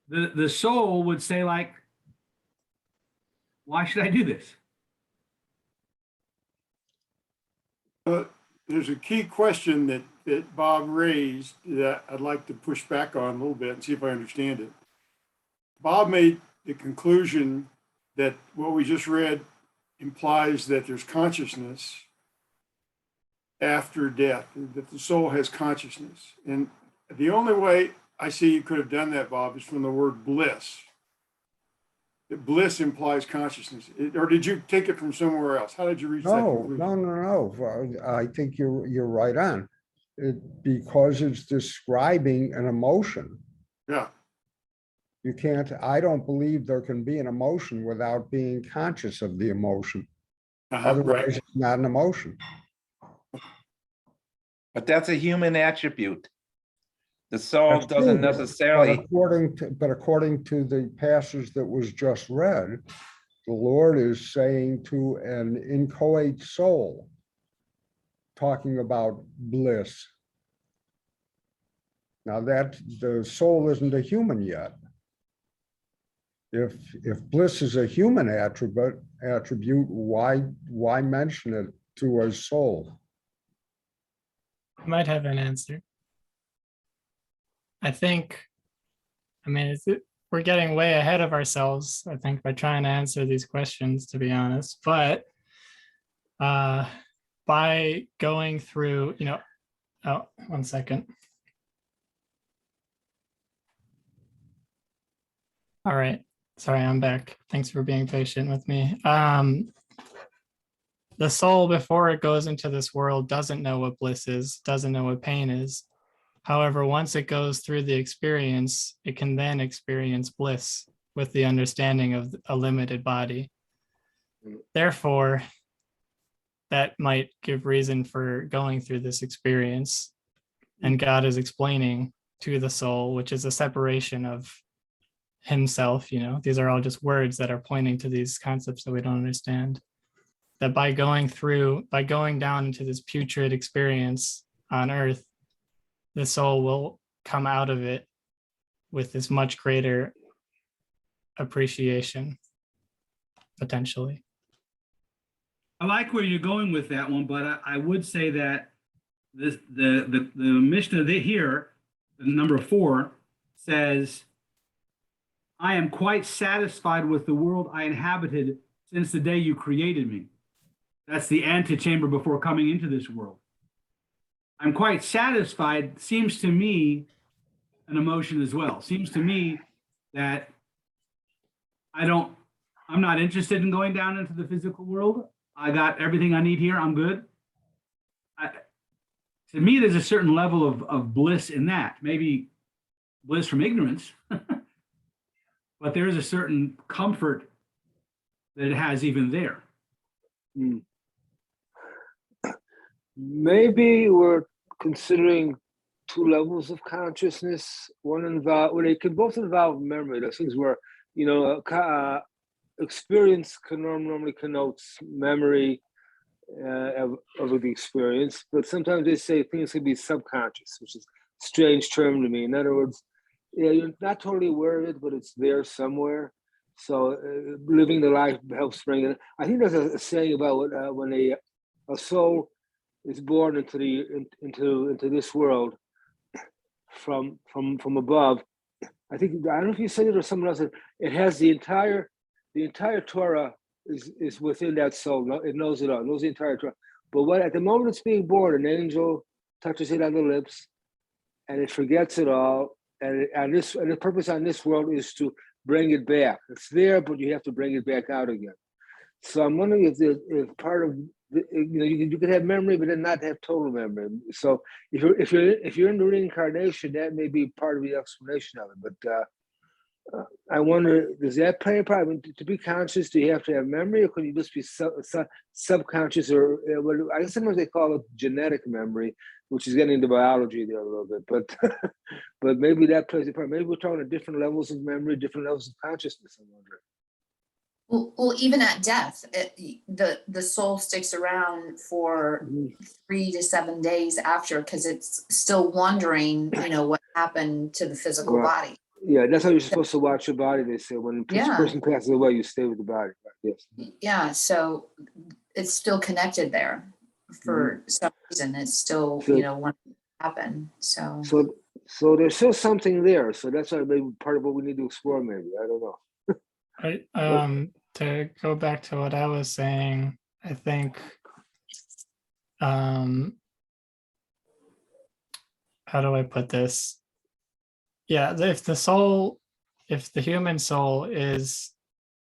the soul would say, like, why should I do this? There's a key question that Bob raised that I'd like to push back on a little bit and see if I understand it. Bob made the conclusion that what we just read implies that there's consciousness after death, that the soul has consciousness. And the only way I see you could have done that, Bob, is from the word bliss. That bliss implies consciousness. Or did you take it from somewhere else? How did you reach that conclusion? No. I think you're right on. Because it's describing an emotion. Yeah. I don't believe there can be an emotion without being conscious of the emotion. Otherwise, Right. it's not an emotion. But that's a human attribute. The soul That's doesn't true, necessarily, but according to the passage that was just read, the Lord is saying to an inchoate soul, talking about bliss. Now that the soul isn't a human yet. If bliss is a human attribute, why mention it to a soul? I might have an answer. We're getting way ahead of ourselves, I think, by trying to answer these questions, to be honest. But by going through, oh, 1 second. All right. Sorry, I'm back. Thanks for being patient with me. The soul, before it goes into this world, doesn't know what bliss is, doesn't know what pain is. However, once it goes through the experience, it can then experience bliss with the understanding of a limited body. Therefore, that might give reason for going through this experience. And God is explaining to the soul, which is a separation of himself, these are all just words that are pointing to these concepts that we don't understand. That by going down into this putrid experience on earth, the soul will come out of it with this much greater appreciation, potentially. I like where you're going with that one, but I would say that the Mishnah here, number 4, says, I am quite satisfied with the world I inhabited since the day you created me. That's the antechamber before coming into this world. I'm quite satisfied seems to me an emotion as well. Seems to me that I'm not interested in going down into the physical world. I got everything I need here. I'm good. To me, there's a certain level of bliss in that. Maybe bliss from ignorance, but there is a certain comfort that it has even there. Maybe we're considering 2 levels of consciousness. One they can both involve memory. Those things where experience normally connotes memory of the experience, but sometimes they say things can be subconscious, which is a strange term to me. In other words, you're not totally aware of it, but it's there somewhere. So living the life helps bring it. I think there's a saying about when a soul is born into this world from above. I don't know if you said it or someone else. It has the entire Torah is within that soul. It knows it all. It knows the entire Torah. But at the moment it's being born, an angel touches it on the lips, and it forgets it all. And the purpose on this world is to bring it back. It's there, but you have to bring it back out again. So I'm wondering if part of you could have memory, but then not have total memory. So if you're in the reincarnation, that may be part of the explanation of it. But I wonder, does that play a part? I mean, to be conscious, do you have to have memory, or can you just be subconscious? Or I guess sometimes they call it genetic memory, which is getting into biology there a little bit. But but maybe that plays a part. Maybe we're talking about different levels of memory, different levels of consciousness. I'm wondering. Well, even at death, the soul sticks around for 3 to 7 days after, because it's still wondering, what happened to the physical body. Yeah, that's how you're supposed to watch your body. They say when a person passes away, you stay with the body. Yes. Yeah, so it's still connected there for some reason. It's still, what happened. So there's still something there. So that's why maybe part of what we need to explore. Maybe, I don't know. To go back to what I was saying, I think how do I put this? Yeah, if the human soul is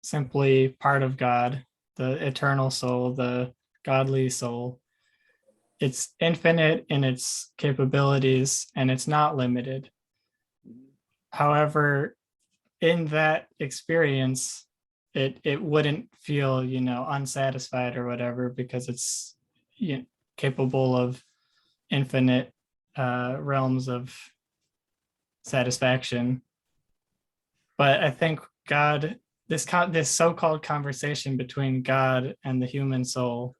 simply part of God, the eternal soul, the godly soul, it's infinite in its capabilities and it's not limited. However, in that experience, it wouldn't feel, unsatisfied or whatever, because it's capable of infinite realms of satisfaction. But I think God, this so-called conversation between God and the human soul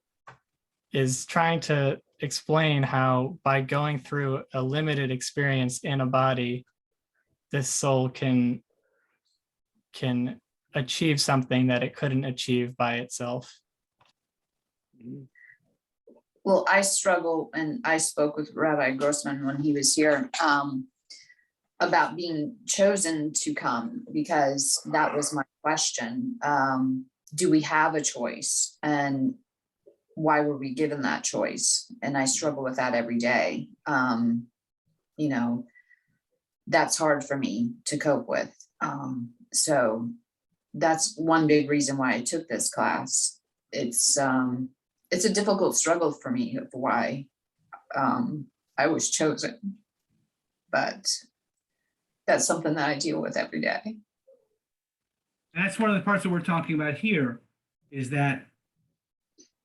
is trying to explain how, by going through a limited experience in a body, this soul can achieve something that it couldn't achieve by itself. Well, I struggle, and I spoke with Rabbi Grossman when he was here about being chosen to come, because that was my question. Do we have a choice? And why were we given that choice? And I struggle with that every day. That's hard for me to cope with. So that's one big reason why I took this class. It's a difficult struggle for me of why I was chosen, but that's something that I deal with every day. That's one of the parts that we're talking about here, is that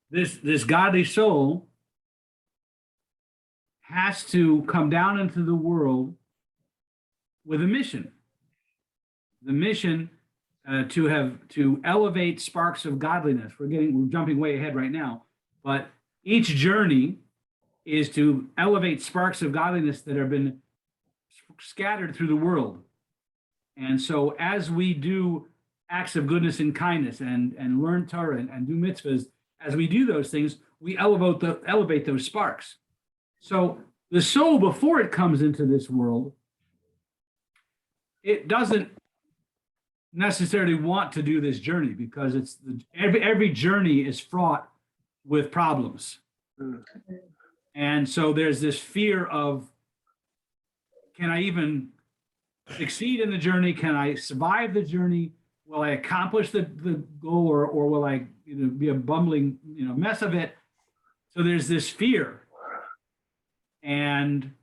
this godly soul has to come down into the world with a mission. The mission to elevate sparks of godliness. We're jumping way ahead right now, but each journey is to elevate sparks of godliness that have been scattered through the world. And so as we do acts of goodness and kindness and learn Torah and do mitzvahs, as we do those things, we elevate those sparks. So the soul, before it comes into this world, it doesn't necessarily want to do this journey, because every journey is fraught with problems. And so there's this fear of, can I even succeed in the journey? Can I survive the journey? Will I accomplish the goal, or will I be a bumbling mess of it? So there's this fear, and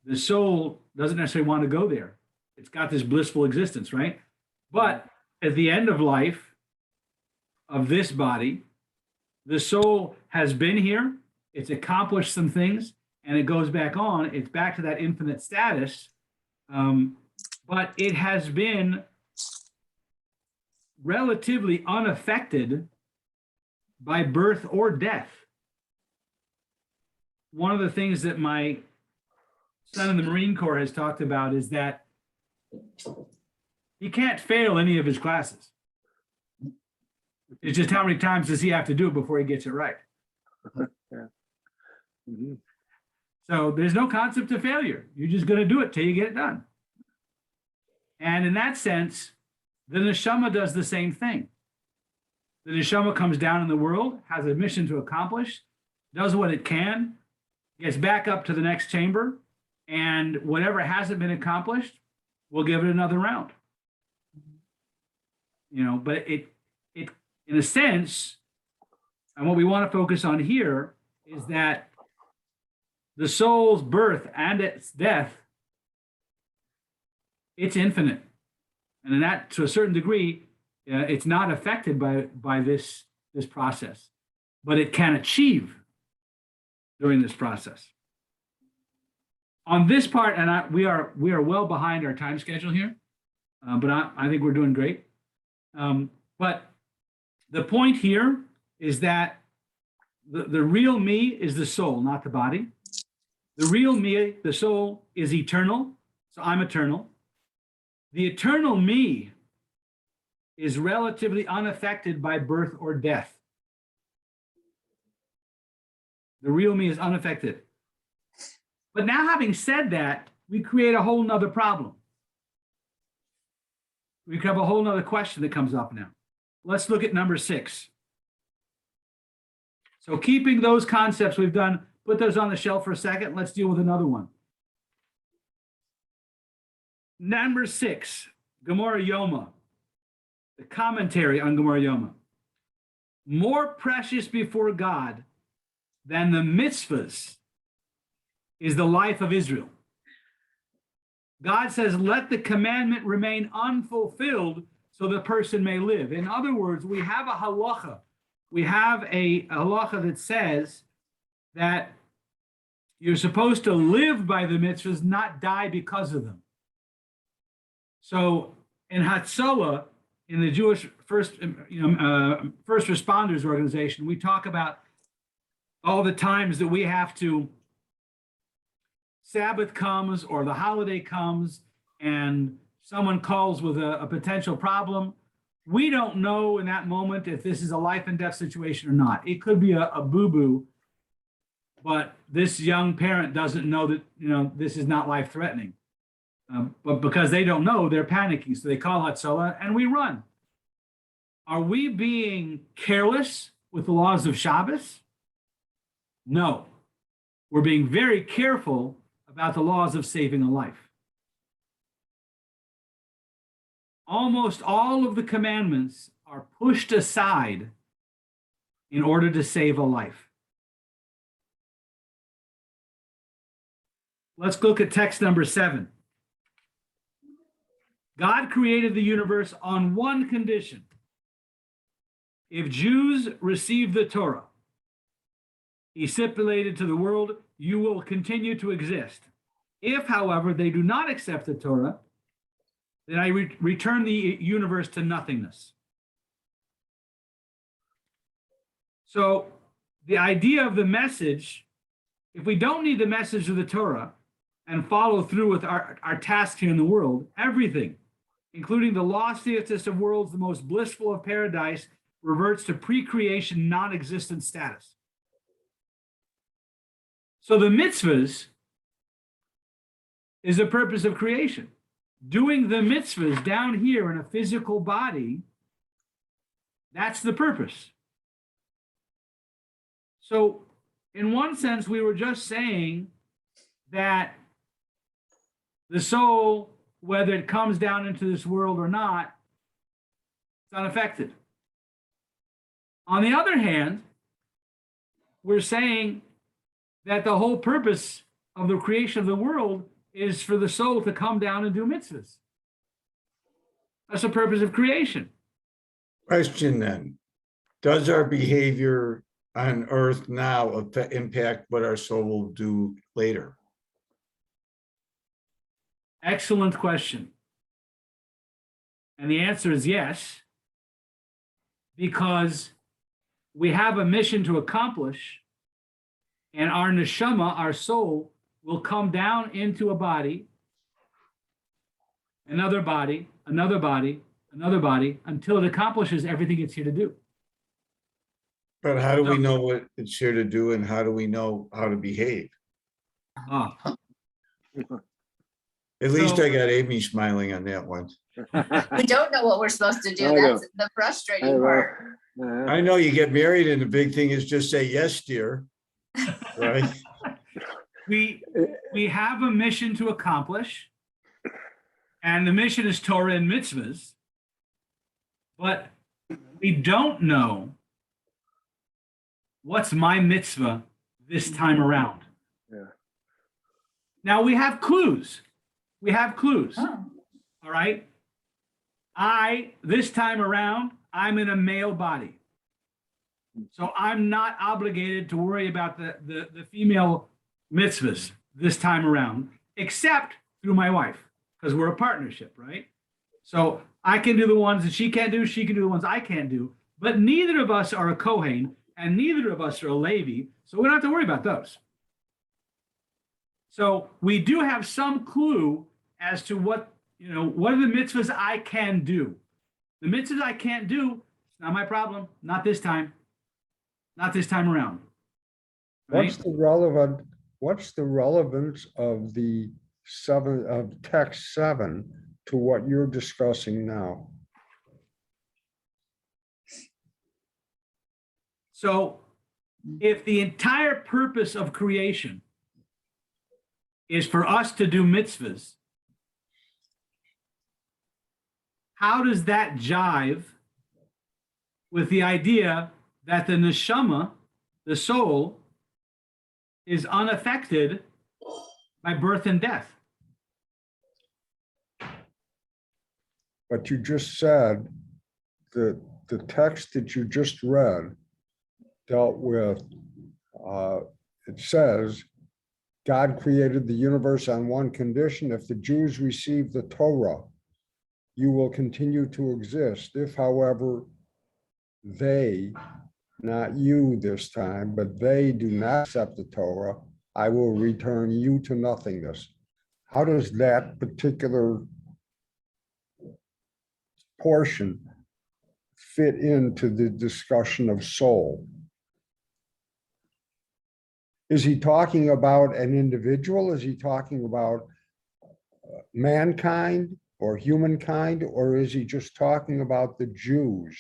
the soul doesn't necessarily want to go there. It's got this blissful existence, right? But at the end of life, of this body, the soul has been here, it's accomplished some things, and it goes back on. It's back to that infinite status. But it has been relatively unaffected by birth or death. One of the things that my son in the Marine Corps has talked about is that he can't fail any of his classes. It's just how many times does he have to do it before he gets it right? Mhm. So there's no concept of failure. You're just going to do it till you get it done. And in that sense, the neshama does the same thing. The neshama comes down in the world, has a mission to accomplish, does what it can, gets back up to the next chamber, and whatever hasn't been accomplished, we'll give it another round. You know, but it in a sense, and what we want to focus on here is that the soul's birth and its death, it's infinite. And in that, to a certain degree, it's not affected by this process, but it can achieve during this process. On this part, and we are well behind our time schedule here, but I think we're doing great. But the point here is that the real me is the soul, not the body. The real me, the soul, is eternal, so I'm eternal. The eternal me is relatively unaffected by birth or death. The real me is unaffected. But now, having said that, we create a whole nother problem. We have a whole nother question that comes up now. Let's look at number 6. So keeping those concepts we've done, put those on the shelf for a second. Let's deal with another one. Number 6, Gemara Yoma, the commentary on Gemara Yoma. More precious before God than the mitzvahs is the life of Israel. God says, let the commandment remain unfulfilled so the person may live. In other words, we have a halacha. We have a halacha that says that you're supposed to live by the mitzvahs, not die because of them. So in Hatzalah, in the Jewish first responders organization, we talk about all the times that we have to, Sabbath comes or the holiday comes and someone calls with a potential problem. We don't know in that moment if this is a life and death situation or not. It could be a boo-boo, but this young parent doesn't know that, this is not life-threatening. But because they don't know, they're panicking. So they call Hatzalah and we run. Are we being careless with the laws of Shabbos? No. We're being very careful about the laws of saving a life. Almost all of the commandments are pushed aside in order to save a life. Let's look at text number 7. God created the universe on one condition. If Jews receive the Torah, he stipulated to the world, you will continue to exist. If, however, they do not accept the Torah, then I return the universe to nothingness. So the idea of the message, if we don't need the message of the Torah and follow through with our task here in the world, everything, including the loftiest of worlds, the most blissful of paradise, reverts to pre-creation non-existent status. So the mitzvahs is the purpose of creation. Doing the mitzvahs down here in a physical body, that's the purpose. So in one sense, we were just saying that the soul, whether it comes down into this world or not, it's unaffected. On the other hand, we're saying that the whole purpose of the creation of the world is for the soul to come down and do mitzvahs. That's the purpose of creation. Question then, does our behavior on earth now impact what our soul will do later? Excellent question. And the answer is yes. because we have a mission to accomplish, and our neshama, our soul, will come down into a body, another body, another body, another body, until it accomplishes everything it's here to do. But how do we know what it's here to do and how do we know how to behave? Ah, At least So- I got Amy smiling on that one. We don't know what we're supposed to do. I know. That's the frustrating part. I know you get married and the big thing is just say, yes, dear. Right? we have a mission to accomplish, and the mission is Torah and mitzvahs, but we don't know what's my mitzvah this time around. Yeah. Now we have clues. We have clues. Oh, All right. This time around, I'm in a male body. So I'm not obligated to worry about the female mitzvahs this time around, except through my wife, because we're a partnership, right? So I can do the ones that she can't do, she can do the ones I can't do, but neither of us are a Kohen and neither of us are a Levi, so we don't have to worry about those. So we do have some clue as to what are the mitzvahs I can do. The mitzvahs I can't do, it's not my problem, not this time. Not this time around. Right? What's the relevance of text 7 to what you're discussing now? So if the entire purpose of creation is for us to do mitzvahs, how does that jive with the idea that the neshama, the soul, is unaffected by birth and death? But you just said that the text that you just read dealt with, it says, God created the universe on one condition: if the Jews receive the Torah, you will continue to exist. If, however, they, not you this time, but they do not accept the Torah, I will return you to nothingness. How does that particular portion fit into the discussion of soul? Is he talking about an individual? Is he talking about mankind or humankind? Or is he just talking about the Jews?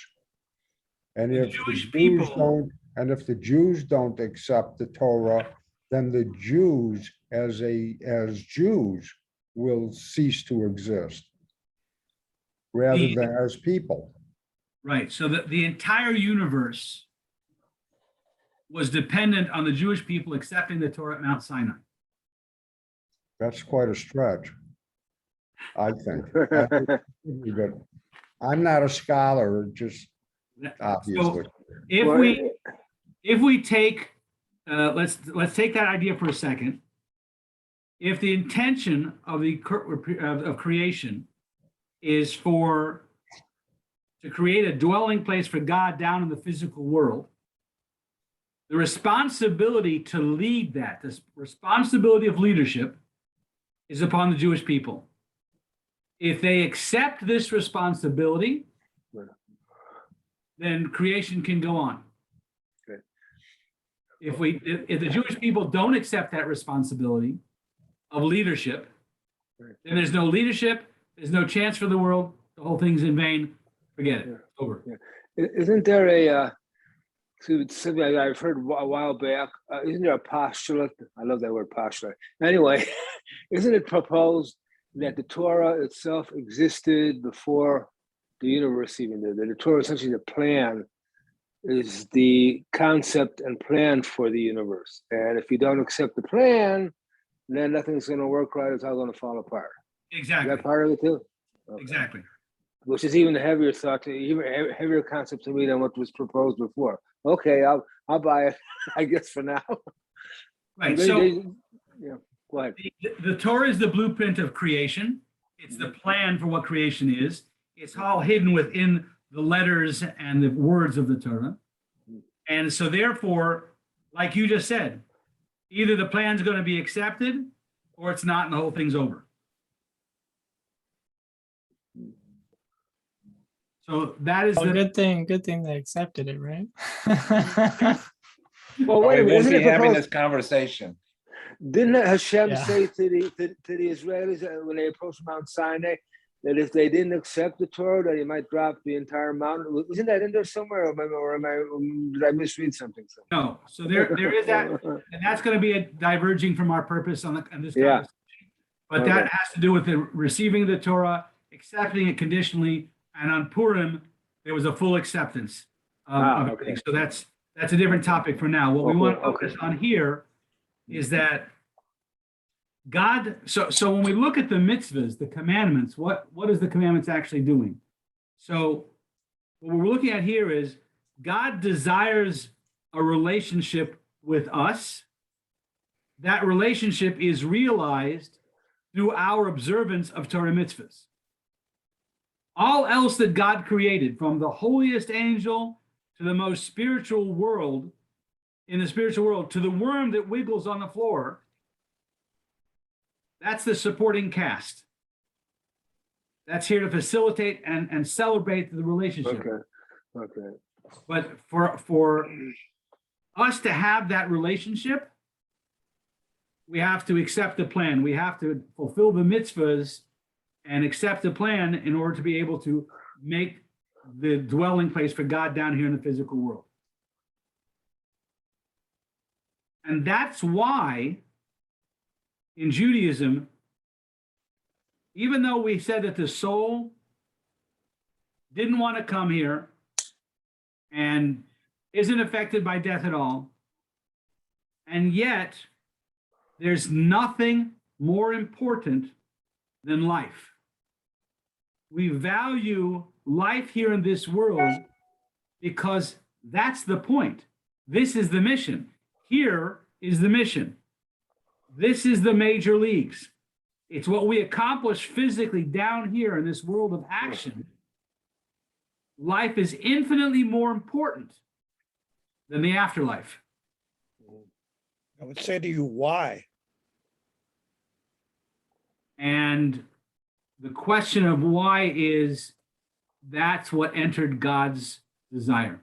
And The if the Jewish Jews people- don't, and if the Jews don't accept the Torah, then the Jews as Jews will cease to exist rather The- than as people. Right. So the entire universe was dependent on the Jewish people accepting the Torah at Mount Sinai. That's quite a stretch, I think. But I'm not a scholar, just obviously. So if we take, let's take that idea for a second. If the intention of of creation is to create a dwelling place for God down in the physical world, the responsibility to lead that, this responsibility of leadership, is upon the Jewish people. If they accept this responsibility, then creation can go on. Good. If the Jewish people don't accept that responsibility of leadership, then there's no leadership, there's no chance for the world, the whole thing's in vain, forget it, over. Isn't there something I've heard a while back, isn't there a postulate? I love that word, postulate. Anyway, isn't it proposed that the Torah itself existed before the universe even did? That the Torah, essentially the plan, is the concept and plan for the universe. And if you don't accept the plan, then nothing's going to work right. It's all going to fall apart. Is Exactly, that part of it too? Okay. exactly. Which is even a heavier thought, even heavier concept to me than what was proposed before. Okay, I'll buy it, I guess, for now. Right, They- so yeah, go ahead. the Torah is the blueprint of creation. It's the plan for what creation is. It's all hidden within the letters and the words of the Torah. And so therefore, like you just said, either the plan's going to be accepted or it's not, and the whole thing's over. So that is Well, the good thing they accepted it, right? Well, But wait we a minute, won't isn't be it having proposed? this conversation. Didn't Hashem Yeah. say to the Israelis when they approached Mount Sinai that if they didn't accept the Torah, that he might drop the entire mountain? Isn't that in there somewhere, did I misread something? no. So there is that, and that's going to be a diverging from our purpose on this Yeah. conversation. But Okay. that has to do with the receiving the Torah, accepting it conditionally, and on Purim there was a full acceptance of everything. Okay. So that's a different topic for now. What we Okay, want to focus on here is that God. So when we look at the mitzvahs, the commandments, what is the commandments actually doing? So what we're looking at here is God desires a relationship with us. That relationship is realized through our observance of Torah mitzvahs. All else that God created, from the holiest angel to the most spiritual world, in the spiritual world, to the worm that wiggles on the floor, that's the supporting cast. That's here to facilitate and celebrate the relationship. Okay. But for us to have that relationship, we have to accept the plan. We have to fulfill the mitzvahs and accept the plan in order to be able to make the dwelling place for God down here in the physical world. And that's why in Judaism, even though we said that the soul didn't want to come here and isn't affected by death at all, and yet there's nothing more important than life. We value life here in this world because that's the point. This is the mission. Here is the mission. This is the major leagues. It's what we accomplish physically down here in this world of action. Life is infinitely more important than the afterlife. I would say to you, why? And the question of why is that's what entered God's desire.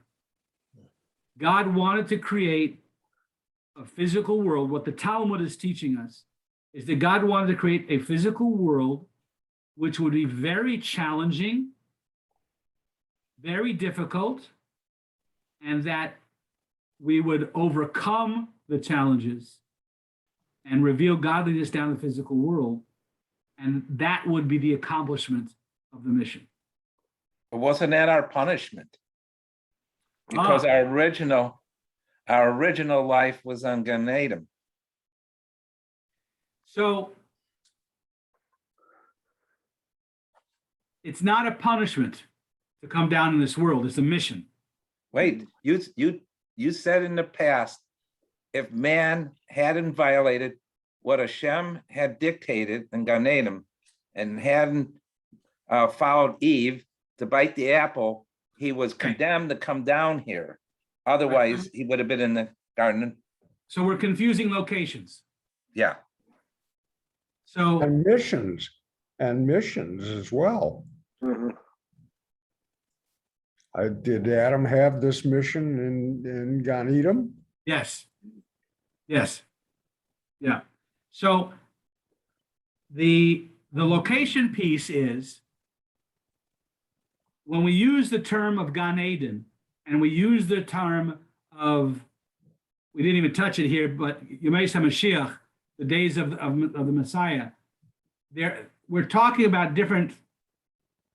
God wanted to create a physical world. What the Talmud is teaching us is that God wanted to create a physical world which would be very challenging, very difficult, and that we would overcome the challenges and reveal godliness down in the physical world. And that would be the accomplishment of the mission. But wasn't that our punishment? Because our original life was on Gan Eden. So it's not a punishment to come down in this world. It's a mission. Wait, you said in the past, if man hadn't violated what Hashem had dictated in Gan Eden and hadn't followed Eve to bite the apple, he was condemned to come down here. Otherwise, he would have been in the garden. So we're confusing locations. Yeah. So And missions as well. Did Adam have this mission in Gan Eden? yes. Yeah. So the location piece is when we use the term of Gan Eden and we use the term of, we didn't even touch it here, but Yemei HaMashiach, the days of the Messiah, we're talking about different,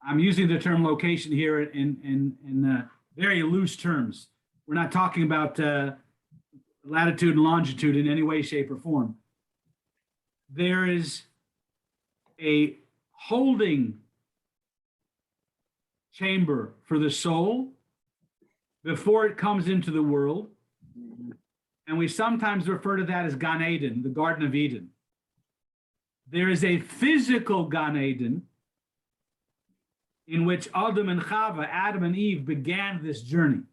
I'm using the term location here in very loose terms. We're not talking about latitude and longitude in any way, shape, or form. There is a holding chamber for the soul before it comes into the world. And we sometimes refer to that as Gan Eden, the Garden of Eden. There is a physical Gan Eden in which Adam and Chava, Adam and Eve, began this journey.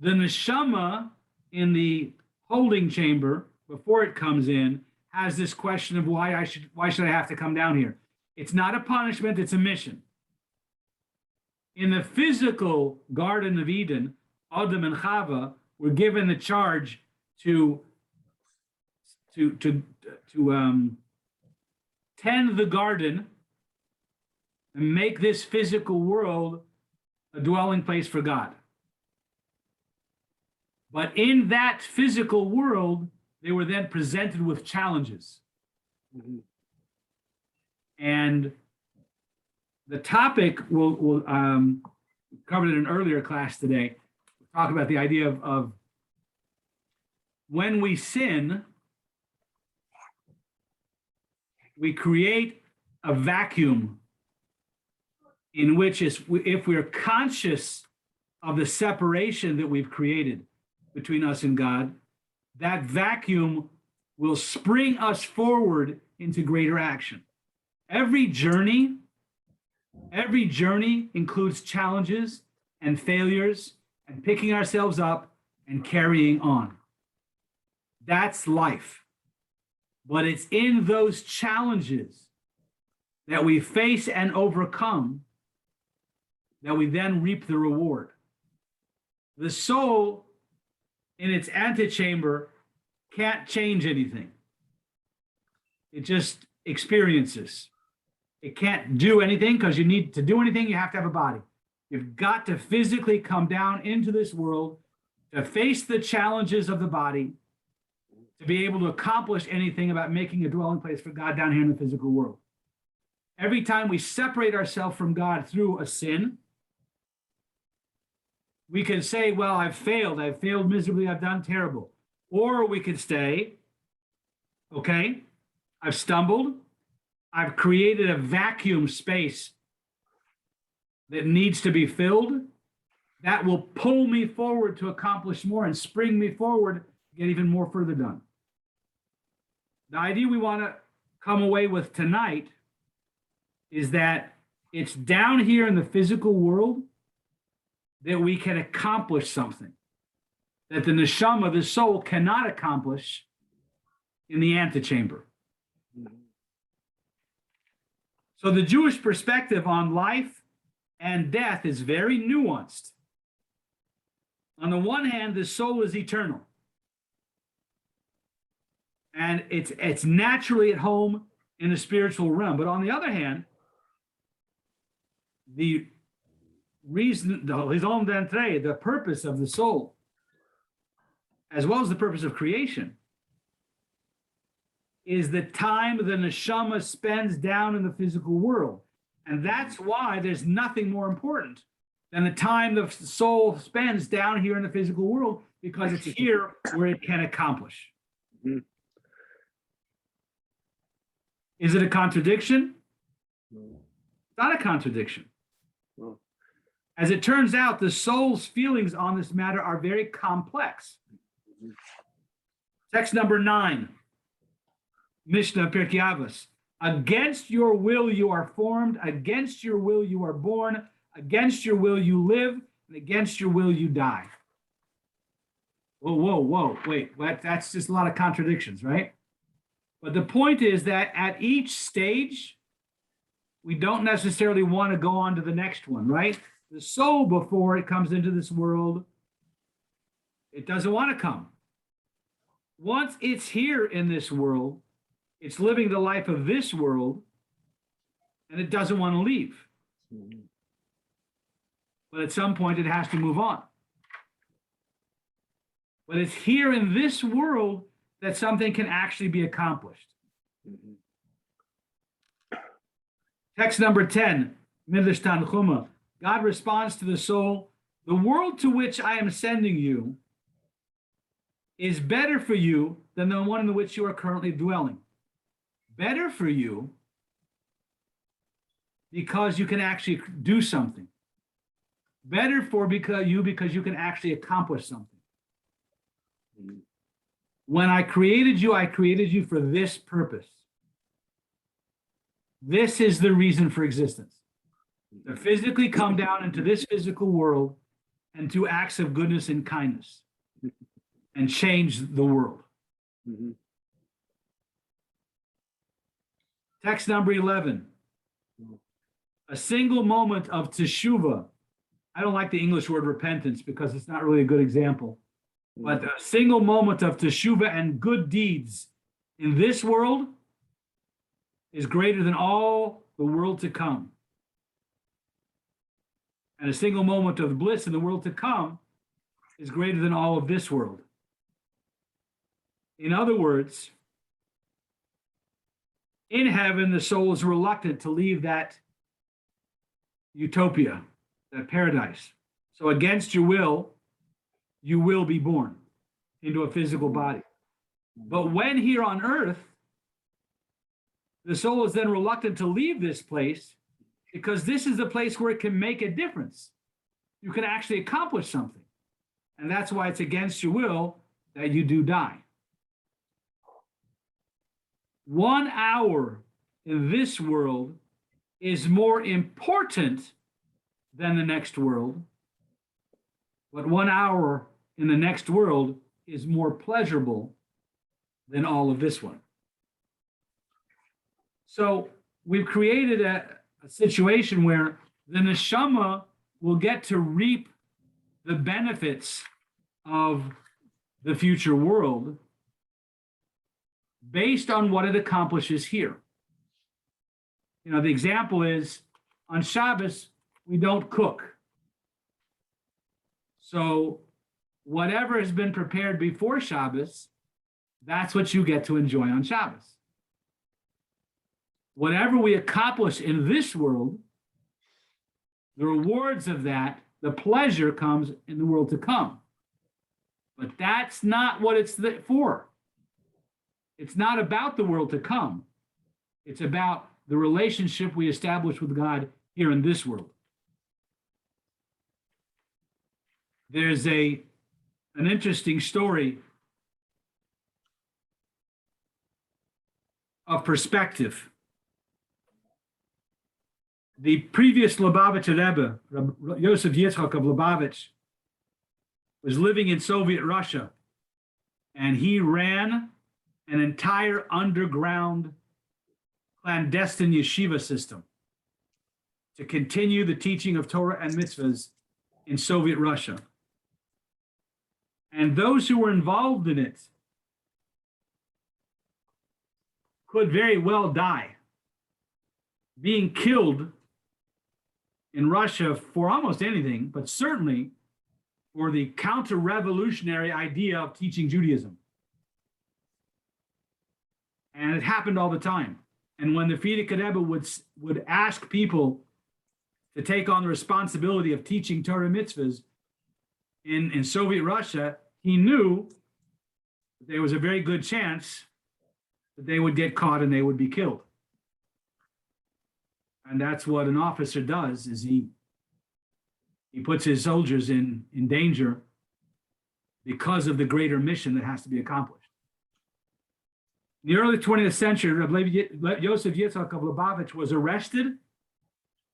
The neshama in the holding chamber, before it comes in, has this question of why should I have to come down here? It's not a punishment, it's a mission. In the physical Garden of Eden, Adam and Chava were given the charge to tend the garden and make this physical world a dwelling place for God. But in that physical world, they were then presented with challenges. And the topic we'll covered in an earlier class today. We'll talk about the idea of when we sin, we create a vacuum in which if we're conscious of the separation that we've created between us and God, that vacuum will spring us forward into greater action. Every journey includes challenges and failures and picking ourselves up and carrying on. That's life. But it's in those challenges that we face and overcome that we then reap the reward. The soul in its antechamber can't change anything. It just experiences. It can't do anything because you need to do anything, you have to have a body. You've got to physically come down into this world to face the challenges of the body, to be able to accomplish anything about making a dwelling place for God down here in the physical world. Every time we separate ourselves from God through a sin, we can say, well, I've failed miserably, I've done terrible. Or we could say, okay, I've stumbled, I've created a vacuum space that needs to be filled, that will pull me forward to accomplish more and spring me forward to get even more further done. The idea we want to come away with tonight is that it's down here in the physical world that we can accomplish something that the neshama, the soul, cannot accomplish in the antechamber. So the Jewish perspective on life and death is very nuanced. On the one hand, the soul is eternal. And it's naturally at home in the spiritual realm. But on the other hand, the reason, the purpose of the soul, as well as the purpose of creation, is the time the neshama spends down in the physical world. And that's why there's nothing more important than the time the soul spends down here in the physical world, because it's here where it can accomplish. Is it a contradiction? It's not a contradiction. As it turns out, the soul's feelings on this matter are very complex. Text number 9, Mishnah Pirkei Avos. Against your will you are formed, against your will you are born, against your will you live, and against your will you die. Whoa, wait, that's just a lot of contradictions, right? But the point is that at each stage, we don't necessarily want to go on to the next one, right? The soul, before it comes into this world, it doesn't want to come. Once it's here in this world, it's living the life of this world, and it doesn't want to leave. But at some point, it has to move on. But it's here in this world that something can actually be accomplished. Text number 10, Midrash Tanchuma. God responds to the soul, the world to which I am sending you is better for you than the one in which you are currently dwelling. Better for you because you can actually do something. Better for because you can actually accomplish something. When I created you for this purpose. This is the reason for existence. To physically come down into this physical world and do acts of goodness and kindness and change the world. Text number 11. A single moment of teshuvah. I don't like the English word repentance because it's not really a good example. But a single moment of teshuvah and good deeds in this world is greater than all the world to come. And a single moment of bliss in the world to come is greater than all of this world. In other words, in heaven, the soul is reluctant to leave that utopia, that paradise. So against your will, you will be born into a physical body. But when here on earth, the soul is then reluctant to leave this place because this is the place where it can make a difference. You can actually accomplish something. And that's why it's against your will that you do die. 1 hour in this world is more important than the next world, but 1 hour in the next world is more pleasurable than all of this one. So we've created a situation where the neshama will get to reap the benefits of the future world based on what it accomplishes here. You know, the example is on Shabbos, we don't cook. So whatever has been prepared before Shabbos, that's what you get to enjoy on Shabbos. Whatever we accomplish in this world, the rewards of that, the pleasure comes in the world to come. But that's not what it's for. It's not about the world to come. It's about the relationship we establish with God here in this world. There's an interesting story of perspective. The previous Lubavitcher Rebbe, Yosef Yitzchak of Lubavitch, was living in Soviet Russia, and he ran an entire underground clandestine yeshiva system to continue the teaching of Torah and mitzvahs in Soviet Russia. And those who were involved in it could very well die, being killed in Russia for almost anything, but certainly for the counter-revolutionary idea of teaching Judaism. And it happened all the time. And when the Frierdiker Rebbe would ask people to take on the responsibility of teaching Torah mitzvahs in Soviet Russia, he knew that there was a very good chance that they would get caught and they would be killed. And that's what an officer does, is he puts his soldiers in danger because of the greater mission that has to be accomplished. In the early 20th century, Yosef Yitzchak of Lubavitch was arrested,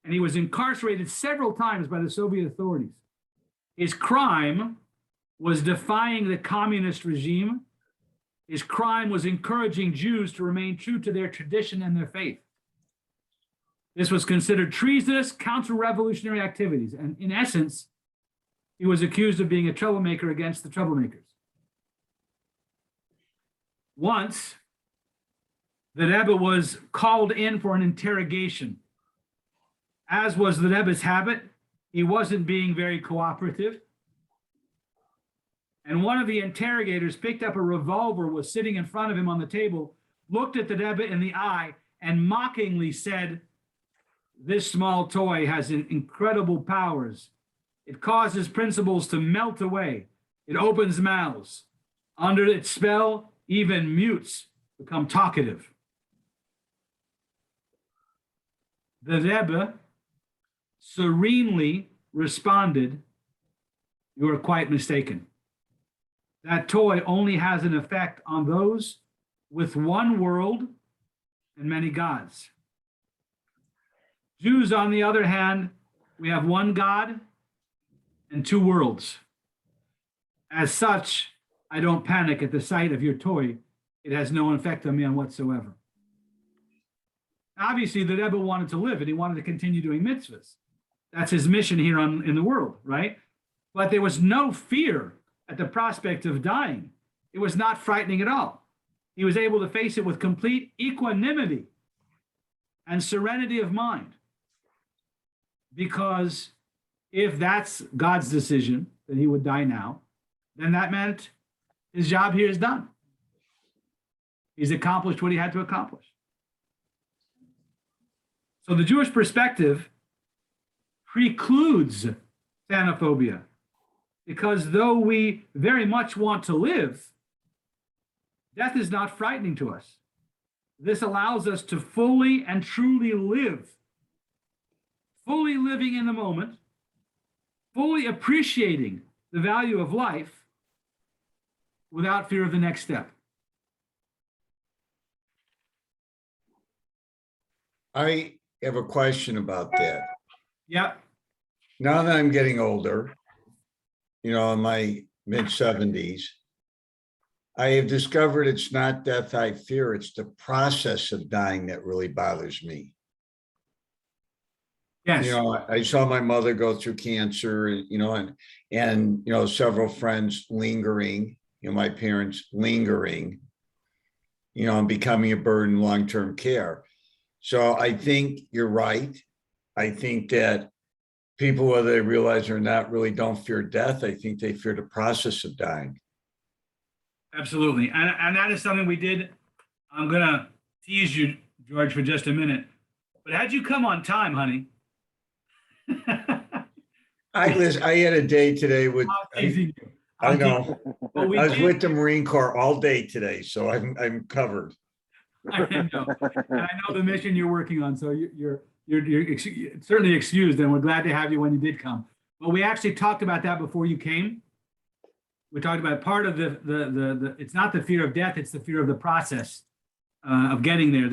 and he was incarcerated several times by the Soviet authorities. His crime was defying the communist regime. His crime was encouraging Jews to remain true to their tradition and their faith. This was considered treasonous, counter-revolutionary activities. And in essence, he was accused of being a troublemaker against the troublemakers. Once, the Rebbe was called in for an interrogation. As was the Rebbe's habit, he wasn't being very cooperative. And one of the interrogators picked up a revolver, was sitting in front of him on the table, looked at the Rebbe in the eye, and mockingly said, "This small toy has incredible powers. It causes principles to melt away. It opens mouths. Under its spell, even mutes become talkative." The Rebbe serenely responded, "You are quite mistaken. That toy only has an effect on those with one world and many gods. Jews, on the other hand, we have one God and two worlds. As such, I don't panic at the sight of your toy. It has no effect on me whatsoever. Obviously, the Rebbe wanted to live and he wanted to continue doing mitzvahs. That's his mission here in the world, right? But there was no fear at the prospect of dying. It was not frightening at all. He was able to face it with complete equanimity and serenity of mind. Because if that's God's decision that he would die now, then that meant his job here is done. He's accomplished what he had to accomplish. So the Jewish perspective precludes thanophobia, because though we very much want to live, death is not frightening to us. This allows us to fully and truly live, fully living in the moment, fully appreciating the value of life without fear of the next step. I have a question about that. Yeah. Now that I'm getting older, in my mid-70s, I have discovered it's not death I fear, it's the process of dying that really bothers me. Yes. I saw my mother go through cancer, and several friends lingering, my parents lingering, and becoming a burden in long-term care. So I think you're right. I think that people, whether they realize it or not, really don't fear death. I think they fear the process of dying. Absolutely. And that is something we did. I'm going to tease you, George, for just a minute. But how'd you come on time, honey? I had a day today with, Teasing you. I know, But we I was did- with the Marine Corps all day today, so I'm covered. I know. And I know the mission you're working on, so you're certainly excused, and we're glad to have you when you did come. But we actually talked about that before you came. We talked about part of the it's not the fear of death, it's the fear of the process of getting there.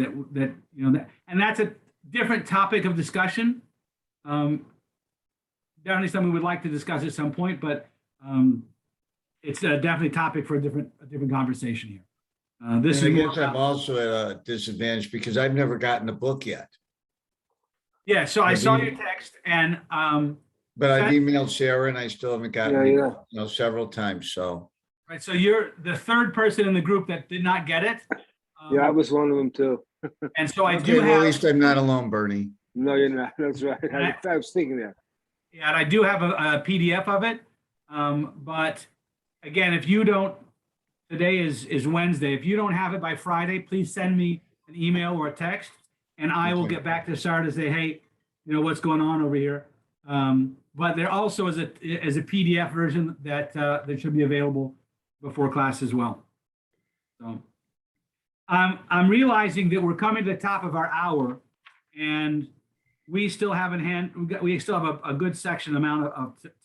And that's a different topic of discussion. Definitely something we'd like to discuss at some point, but it's definitely a topic for a different conversation here. This And is I more guess I'm also at a disadvantage because I've never gotten a book yet. Yeah, so I saw your text, and But I've emailed Sarah and I still haven't gotten Yeah. it, several times, so. right, so you're the third person in the group that did not get it. Yeah, I was one of them too. And so I Okay, do well, at have, least I'm not alone, Bernie. No, you're not. That's right. I was thinking that. yeah, and I do have a PDF of it. But again, if you don't, today is Wednesday. If you don't have it by Friday, please send me an email or a text, and I will Okay. get back to Sarah to say, hey, what's going on over here. But there also is a PDF version that should be available before class as well. So I'm realizing that we're coming to the top of our hour, and we still have we still have a good section amount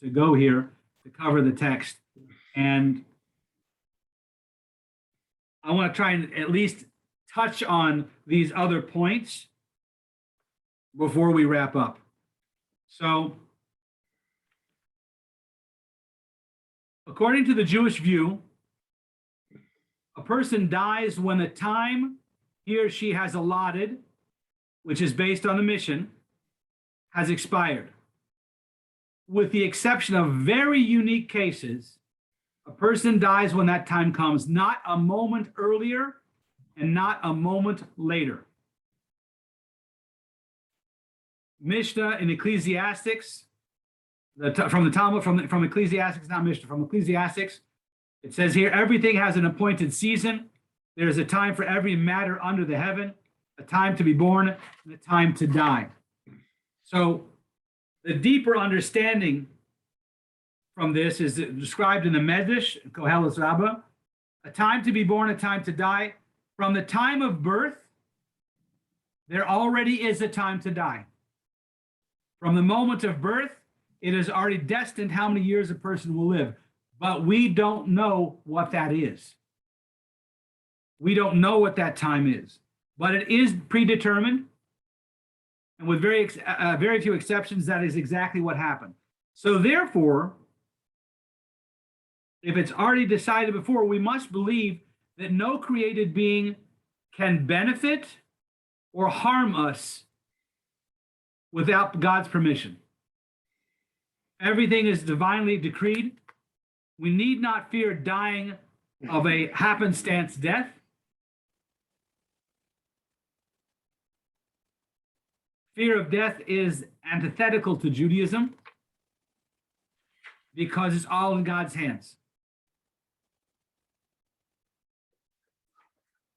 to go here to cover the text, and I want to try and at least touch on these other points before we wrap up. So, according to the Jewish view, a person dies when the time he or she has allotted, which is based on the mission, has expired. With the exception of very unique cases, a person dies when that time comes, not a moment earlier and not a moment later. Mishnah in Ecclesiastics, from the Talmud, from Ecclesiastics, not Mishnah, from Ecclesiastics, it says here, everything has an appointed season. There is a time for every matter under the heaven, a time to be born, and a time to die. So the deeper understanding from this is described in the Medrash, Koheles Rabbah, a time to be born, a time to die. From the time of birth, there already is a time to die. From the moment of birth, it is already destined how many years a person will live, but we don't know what that is. We don't know what that time is, but it is predetermined. And with very few exceptions, that is exactly what happened. So therefore, if it's already decided before, we must believe that no created being can benefit or harm us without God's permission. Everything is divinely decreed. We need not fear dying of a happenstance death. Fear of death is antithetical to Judaism because it's all in God's hands.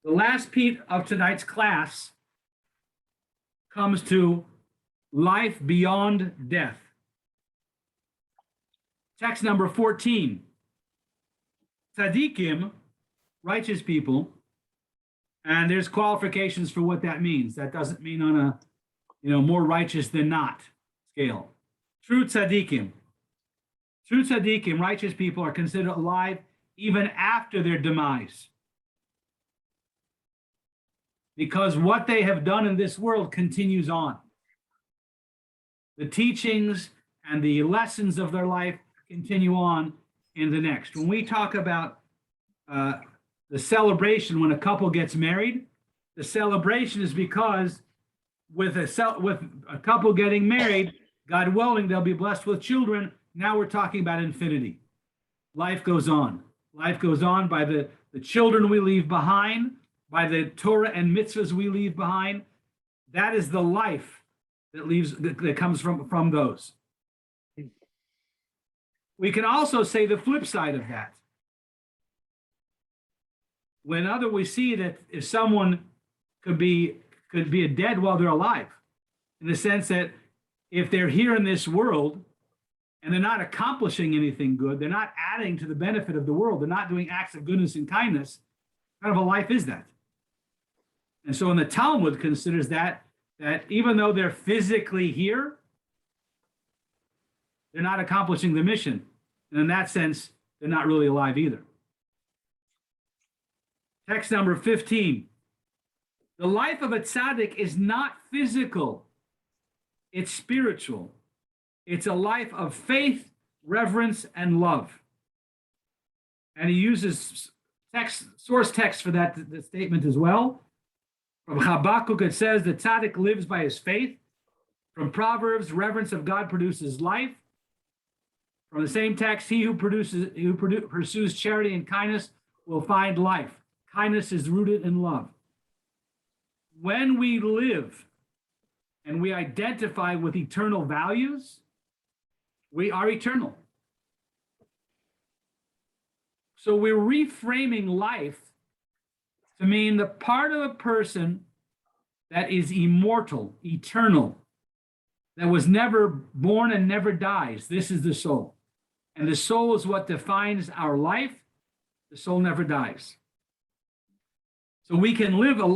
The last piece of tonight's class comes to life beyond death. Text number 14. Tzaddikim, righteous people, and there's qualifications for what that means. That doesn't mean on a, more righteous than not scale. True tzaddikim, righteous people are considered alive even after their demise, because what they have done in this world continues on. The teachings and the lessons of their life continue on in the next. When we talk about the celebration when a couple gets married, the celebration is because with a couple getting married, God willing, they'll be blessed with children. Now we're talking about infinity. Life goes on. Life goes on by the children we leave behind, by the Torah and mitzvahs we leave behind. That is the life that comes from those. We can also say the flip side of that. We see that if someone could be dead while they're alive, in the sense that if they're here in this world and they're not accomplishing anything good, they're not adding to the benefit of the world, they're not doing acts of goodness and kindness, what kind of a life is that? And so in the Talmud considers that even though they're physically here, they're not accomplishing the mission. And in that sense, they're not really alive either. Text number 15. The life of a tzaddik is not physical, it's spiritual. It's a life of faith, reverence, and love. And he uses source text for that statement as well. From Habakkuk, it says, the tzaddik lives by his faith. From Proverbs, reverence of God produces life. From the same text, he who pursues charity and kindness will find life. Kindness is rooted in love. When we live and we identify with eternal values, we are eternal. So we're reframing life to mean the part of a person that is immortal, eternal, that was never born and never dies. This is the soul. And the soul is what defines our life. The soul never dies. So we can live a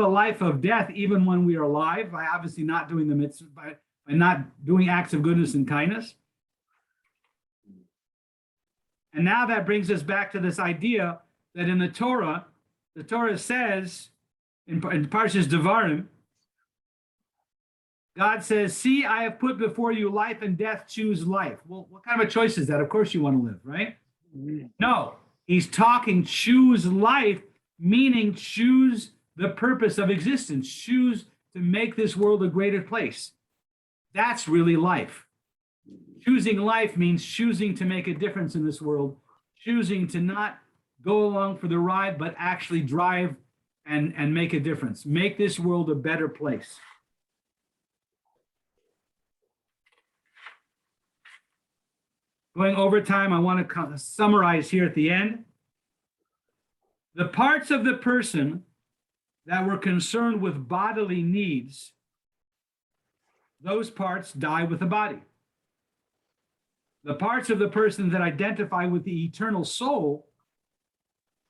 life of death even when we are alive, by obviously not doing the mitzvah, by not doing acts of goodness and kindness. And now that brings us back to this idea that in the Torah says in Parshas Devarim, God says, see, I have put before you life and death, choose life. Well, what kind of a choice is that? Of course you want to live, right? No, he's talking choose life, meaning choose the purpose of existence, choose to make this world a greater place. That's really life. Choosing life means choosing to make a difference in this world, choosing to not go along for the ride, but actually drive and make a difference, make this world a better place. Going over time, I want to summarize here at the end. The parts of the person that were concerned with bodily needs, those parts die with the body. The parts of the person that identify with the eternal soul,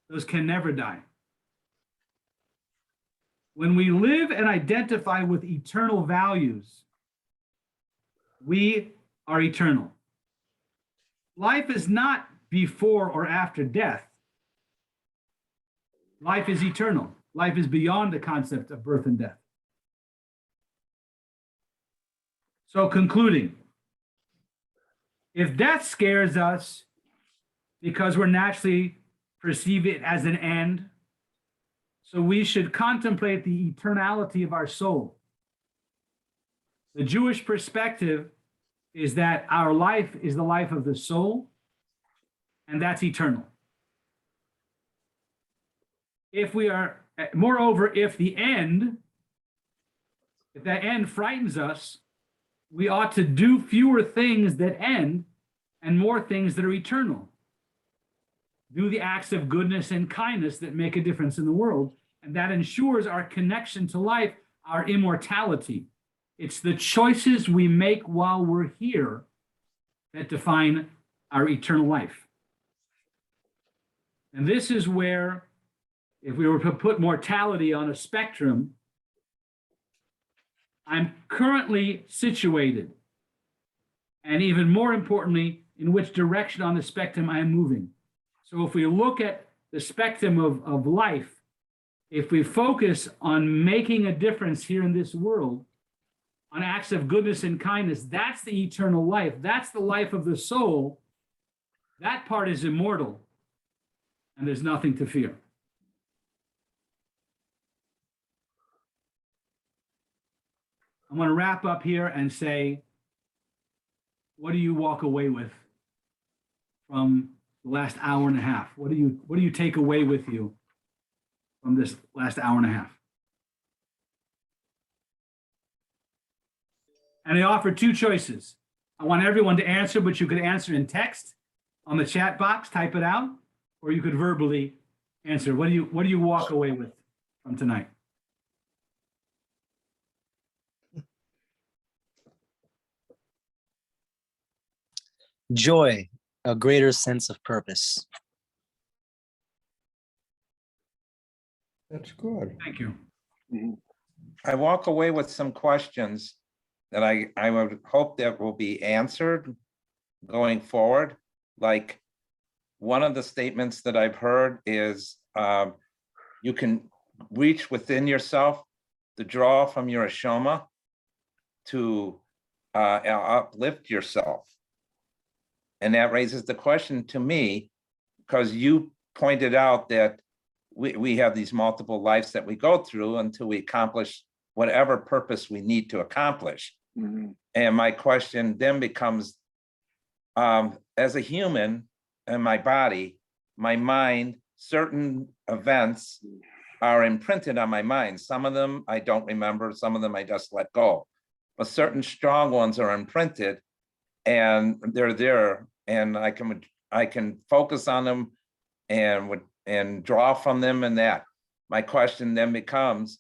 those can never die. When we live and identify with eternal values, we are eternal. Life is not before or after death. Life is eternal. Life is beyond the concept of birth and death. So concluding, if death scares us because we're naturally perceive it as an end, so we should contemplate the eternality of our soul. The Jewish perspective is that our life is the life of the soul, and that's eternal. If we are, moreover, if that end frightens us, we ought to do fewer things that end and more things that are eternal. Do the acts of goodness and kindness that make a difference in the world, and that ensures our connection to life, our immortality. It's the choices we make while we're here that define our eternal life. And this is where, if we were to put mortality on a spectrum, I'm currently situated, and even more importantly, in which direction on the spectrum I'm moving. So if we look at the spectrum of life, if we focus on making a difference here in this world, on acts of goodness and kindness, that's the eternal life. That's the life of the soul. That part is immortal, and there's nothing to fear. I'm going to wrap up here and say, what do you walk away with from the last hour and a half? What do you take away with you from this last hour and a half? And I offer two choices. I want everyone to answer, but you could answer in text on the chat box, type it out, or you could verbally answer. What do you walk away with from tonight? Joy, a greater sense of purpose. That's good. Thank you. I walk away with some questions that I would hope that will be answered going forward. Like, one of the statements that I've heard is you can reach within yourself to draw from your Ashoma to uplift yourself. And that raises the question to me, because you pointed out that we have these multiple lives that we go through until we accomplish whatever purpose we need to accomplish. Mm-hmm. And my question then becomes, as a human and my body, my mind, certain events are imprinted on my mind. Some of them I don't remember, some of them I just let go. But certain strong ones are imprinted, and they're there, and I can focus on them and draw from them. And that my question then becomes,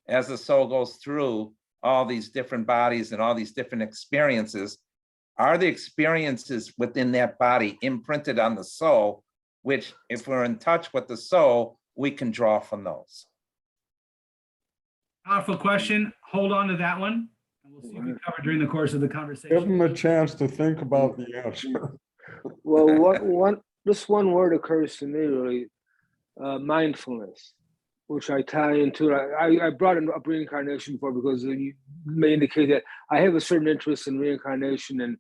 as the soul goes through all these different bodies and all these different experiences, are the experiences within that body imprinted on the soul, which, if we're in touch with the soul, we can draw from those? Powerful question. Hold on to that one. And we'll see if we cover during the course of the Give conversation. them a chance to think about the answer. Well, just one word occurs to me, really, mindfulness, which I tie into. I brought up reincarnation before because you may indicate that I have a certain interest in reincarnation and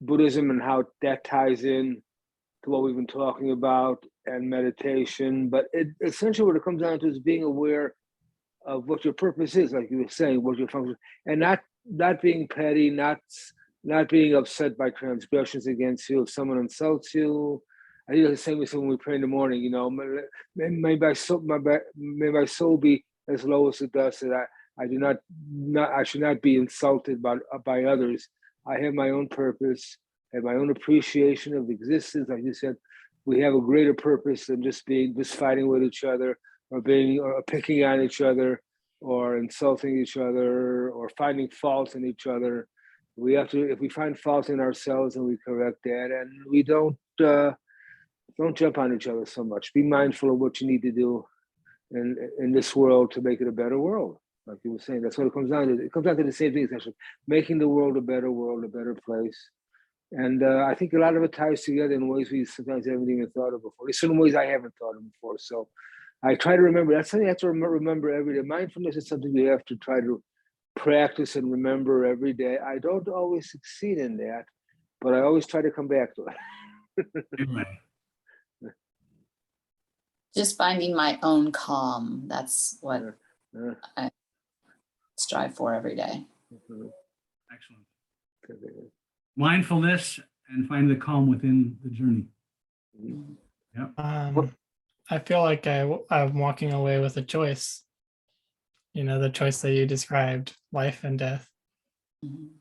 Buddhism and how that ties in to what we've been talking about, and meditation. But essentially what it comes down to is being aware of what your purpose is, like you were saying, what your function, and not being petty, not being upset by transgressions against you. If someone insults you, I think it's the same as when we pray in the morning. You know, may my soul be as low as the dust, that I should not be insulted by others. I have my own purpose and my own appreciation of existence. Like you said, we have a greater purpose than just fighting with each other, or picking on each other, or insulting each other, or finding faults in each other. We have to, if we find faults in ourselves, and we correct that, and we don't jump on each other so much. Be mindful of what you need to do in this world to make it a better world. Like you were saying, that's what it comes down to. It comes down to the same thing, essentially, making the world a better world, a better place. And I think a lot of it ties together in ways we sometimes haven't even thought of before. In certain ways I haven't thought of before. So I try to remember. That's something I have to remember every day. Mindfulness is something we have to try to practice and remember every day. I don't always succeed in that, but I always try to come back to it. Anyway, Just finding my own calm. That's what Yeah. I strive for every day. Mhm. excellent. Mindfulness and find the calm within the journey. I feel like I'm walking away with a choice. You know, the choice that you described, life and death. Mhm.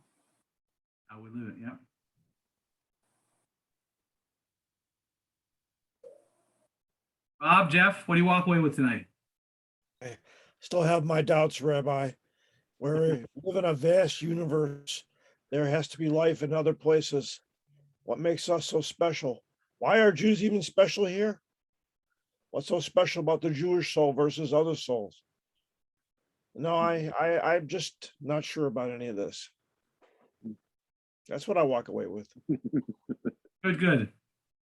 How we live it, yeah. Bob, Jeff, what do you walk away with tonight? Still have my doubts, Rabbi. We live in a vast universe. There has to be life in other places. What makes us so special? Why are Jews even special here? What's so special about the Jewish soul versus other souls? No, I'm just not sure about any of this. That's what I walk away with. Good, good.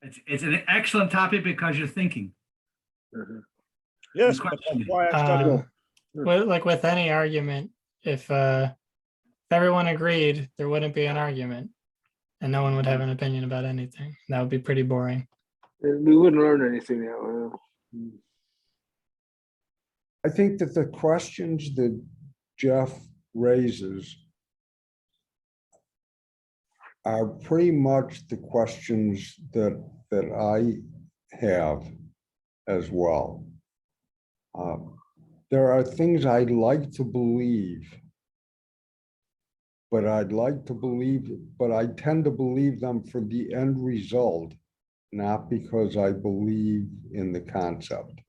It's an excellent topic because you're thinking. Mhm. Yes, Good but that's question. why I study. With any argument, if everyone agreed, there wouldn't be an argument, and no one would have an opinion about anything. That would be pretty boring. And we wouldn't learn anything that way. I think that the questions that Jeff raises are pretty much the questions that I have as well. There are things I'd like to believe, but I tend to believe them for the end result, not because I believe in the concept.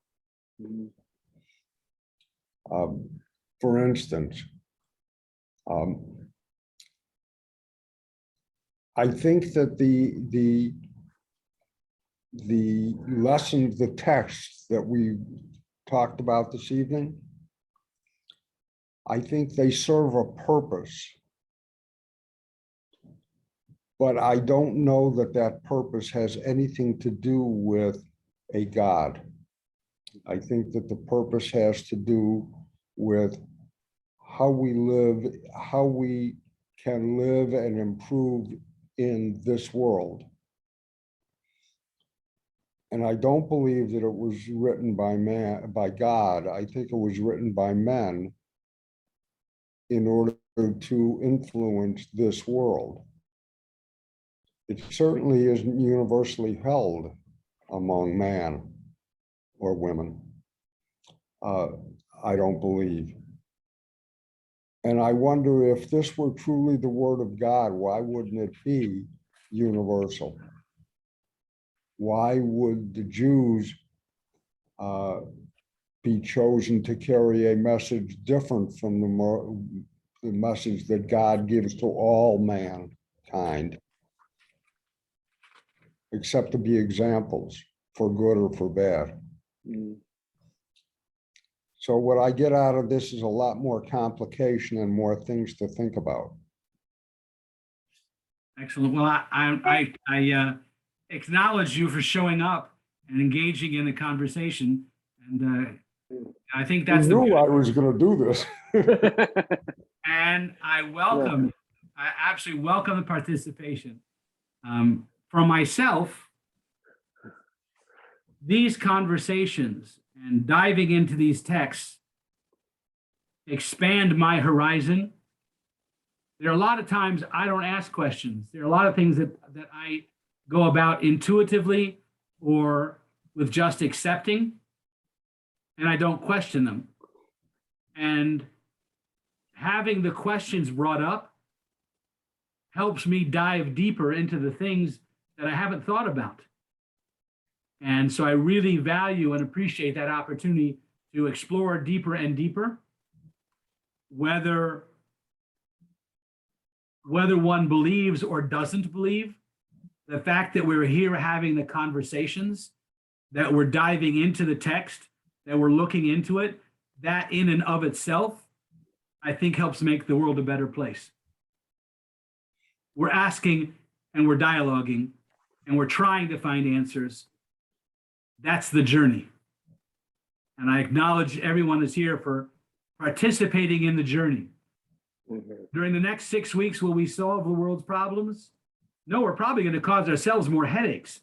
Mhm. For instance, I think that the lessons, the texts that we talked about this evening, I think they serve a purpose. But I don't know that that purpose has anything to do with a God. I think that the purpose has to do with how we live, how we can live and improve in this world. And I don't believe that it was written by God. I think it was written by men in order to influence this world. It certainly isn't universally held among man or women. I don't believe. And I wonder if this were truly the word of God, why wouldn't it be universal? Why would the Jews be chosen to carry a message different from the message that God gives to all mankind, except to be examples for good or for bad? Mhm. So what I get out of this is a lot more complication and more things to think about. Excellent. Well, I acknowledge you for showing up and engaging in the conversation. And I think You that's the knew I was going to do this. and I absolutely welcome the participation. For myself, these conversations and diving into these texts expand my horizon. There are a lot of times I don't ask questions. There are a lot of things that I go about intuitively or with just accepting, and I don't question them. And having the questions brought up helps me dive deeper into the things that I haven't thought about. And so I really value and appreciate that opportunity to explore deeper and deeper, whether one believes or doesn't believe. The fact that we're here having the conversations, that we're diving into the text, that we're looking into it, that in and of itself, I think helps make the world a better place. We're asking and we're dialoguing and we're trying to find answers. That's the journey. And I acknowledge everyone is here for participating in the journey. During the next 6 weeks, will we solve the world's problems? No, we're probably going to cause ourselves more headaches.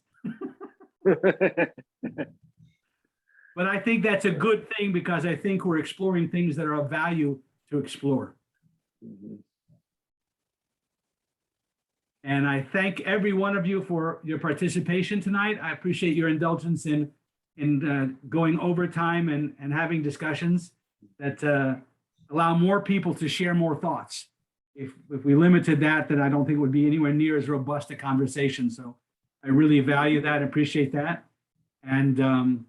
But I think that's a good thing because I think we're exploring things that are of value to explore. And I thank every one of you for your participation tonight. I appreciate your indulgence in going overtime and having discussions that allow more people to share more thoughts. If we limited that, then I don't think it would be anywhere near as robust a conversation. So I really value that, appreciate that. And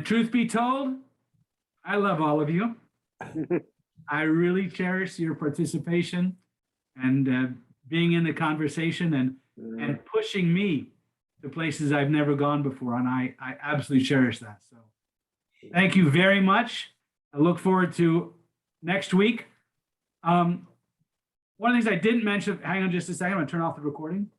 truth be told, I love all of you. I really cherish your participation and being in the conversation and pushing me to places I've never gone before. And I absolutely cherish that. So thank you very much. I look forward to next week. One of the things I didn't mention, hang on just a second, I'm gonna turn off the recording.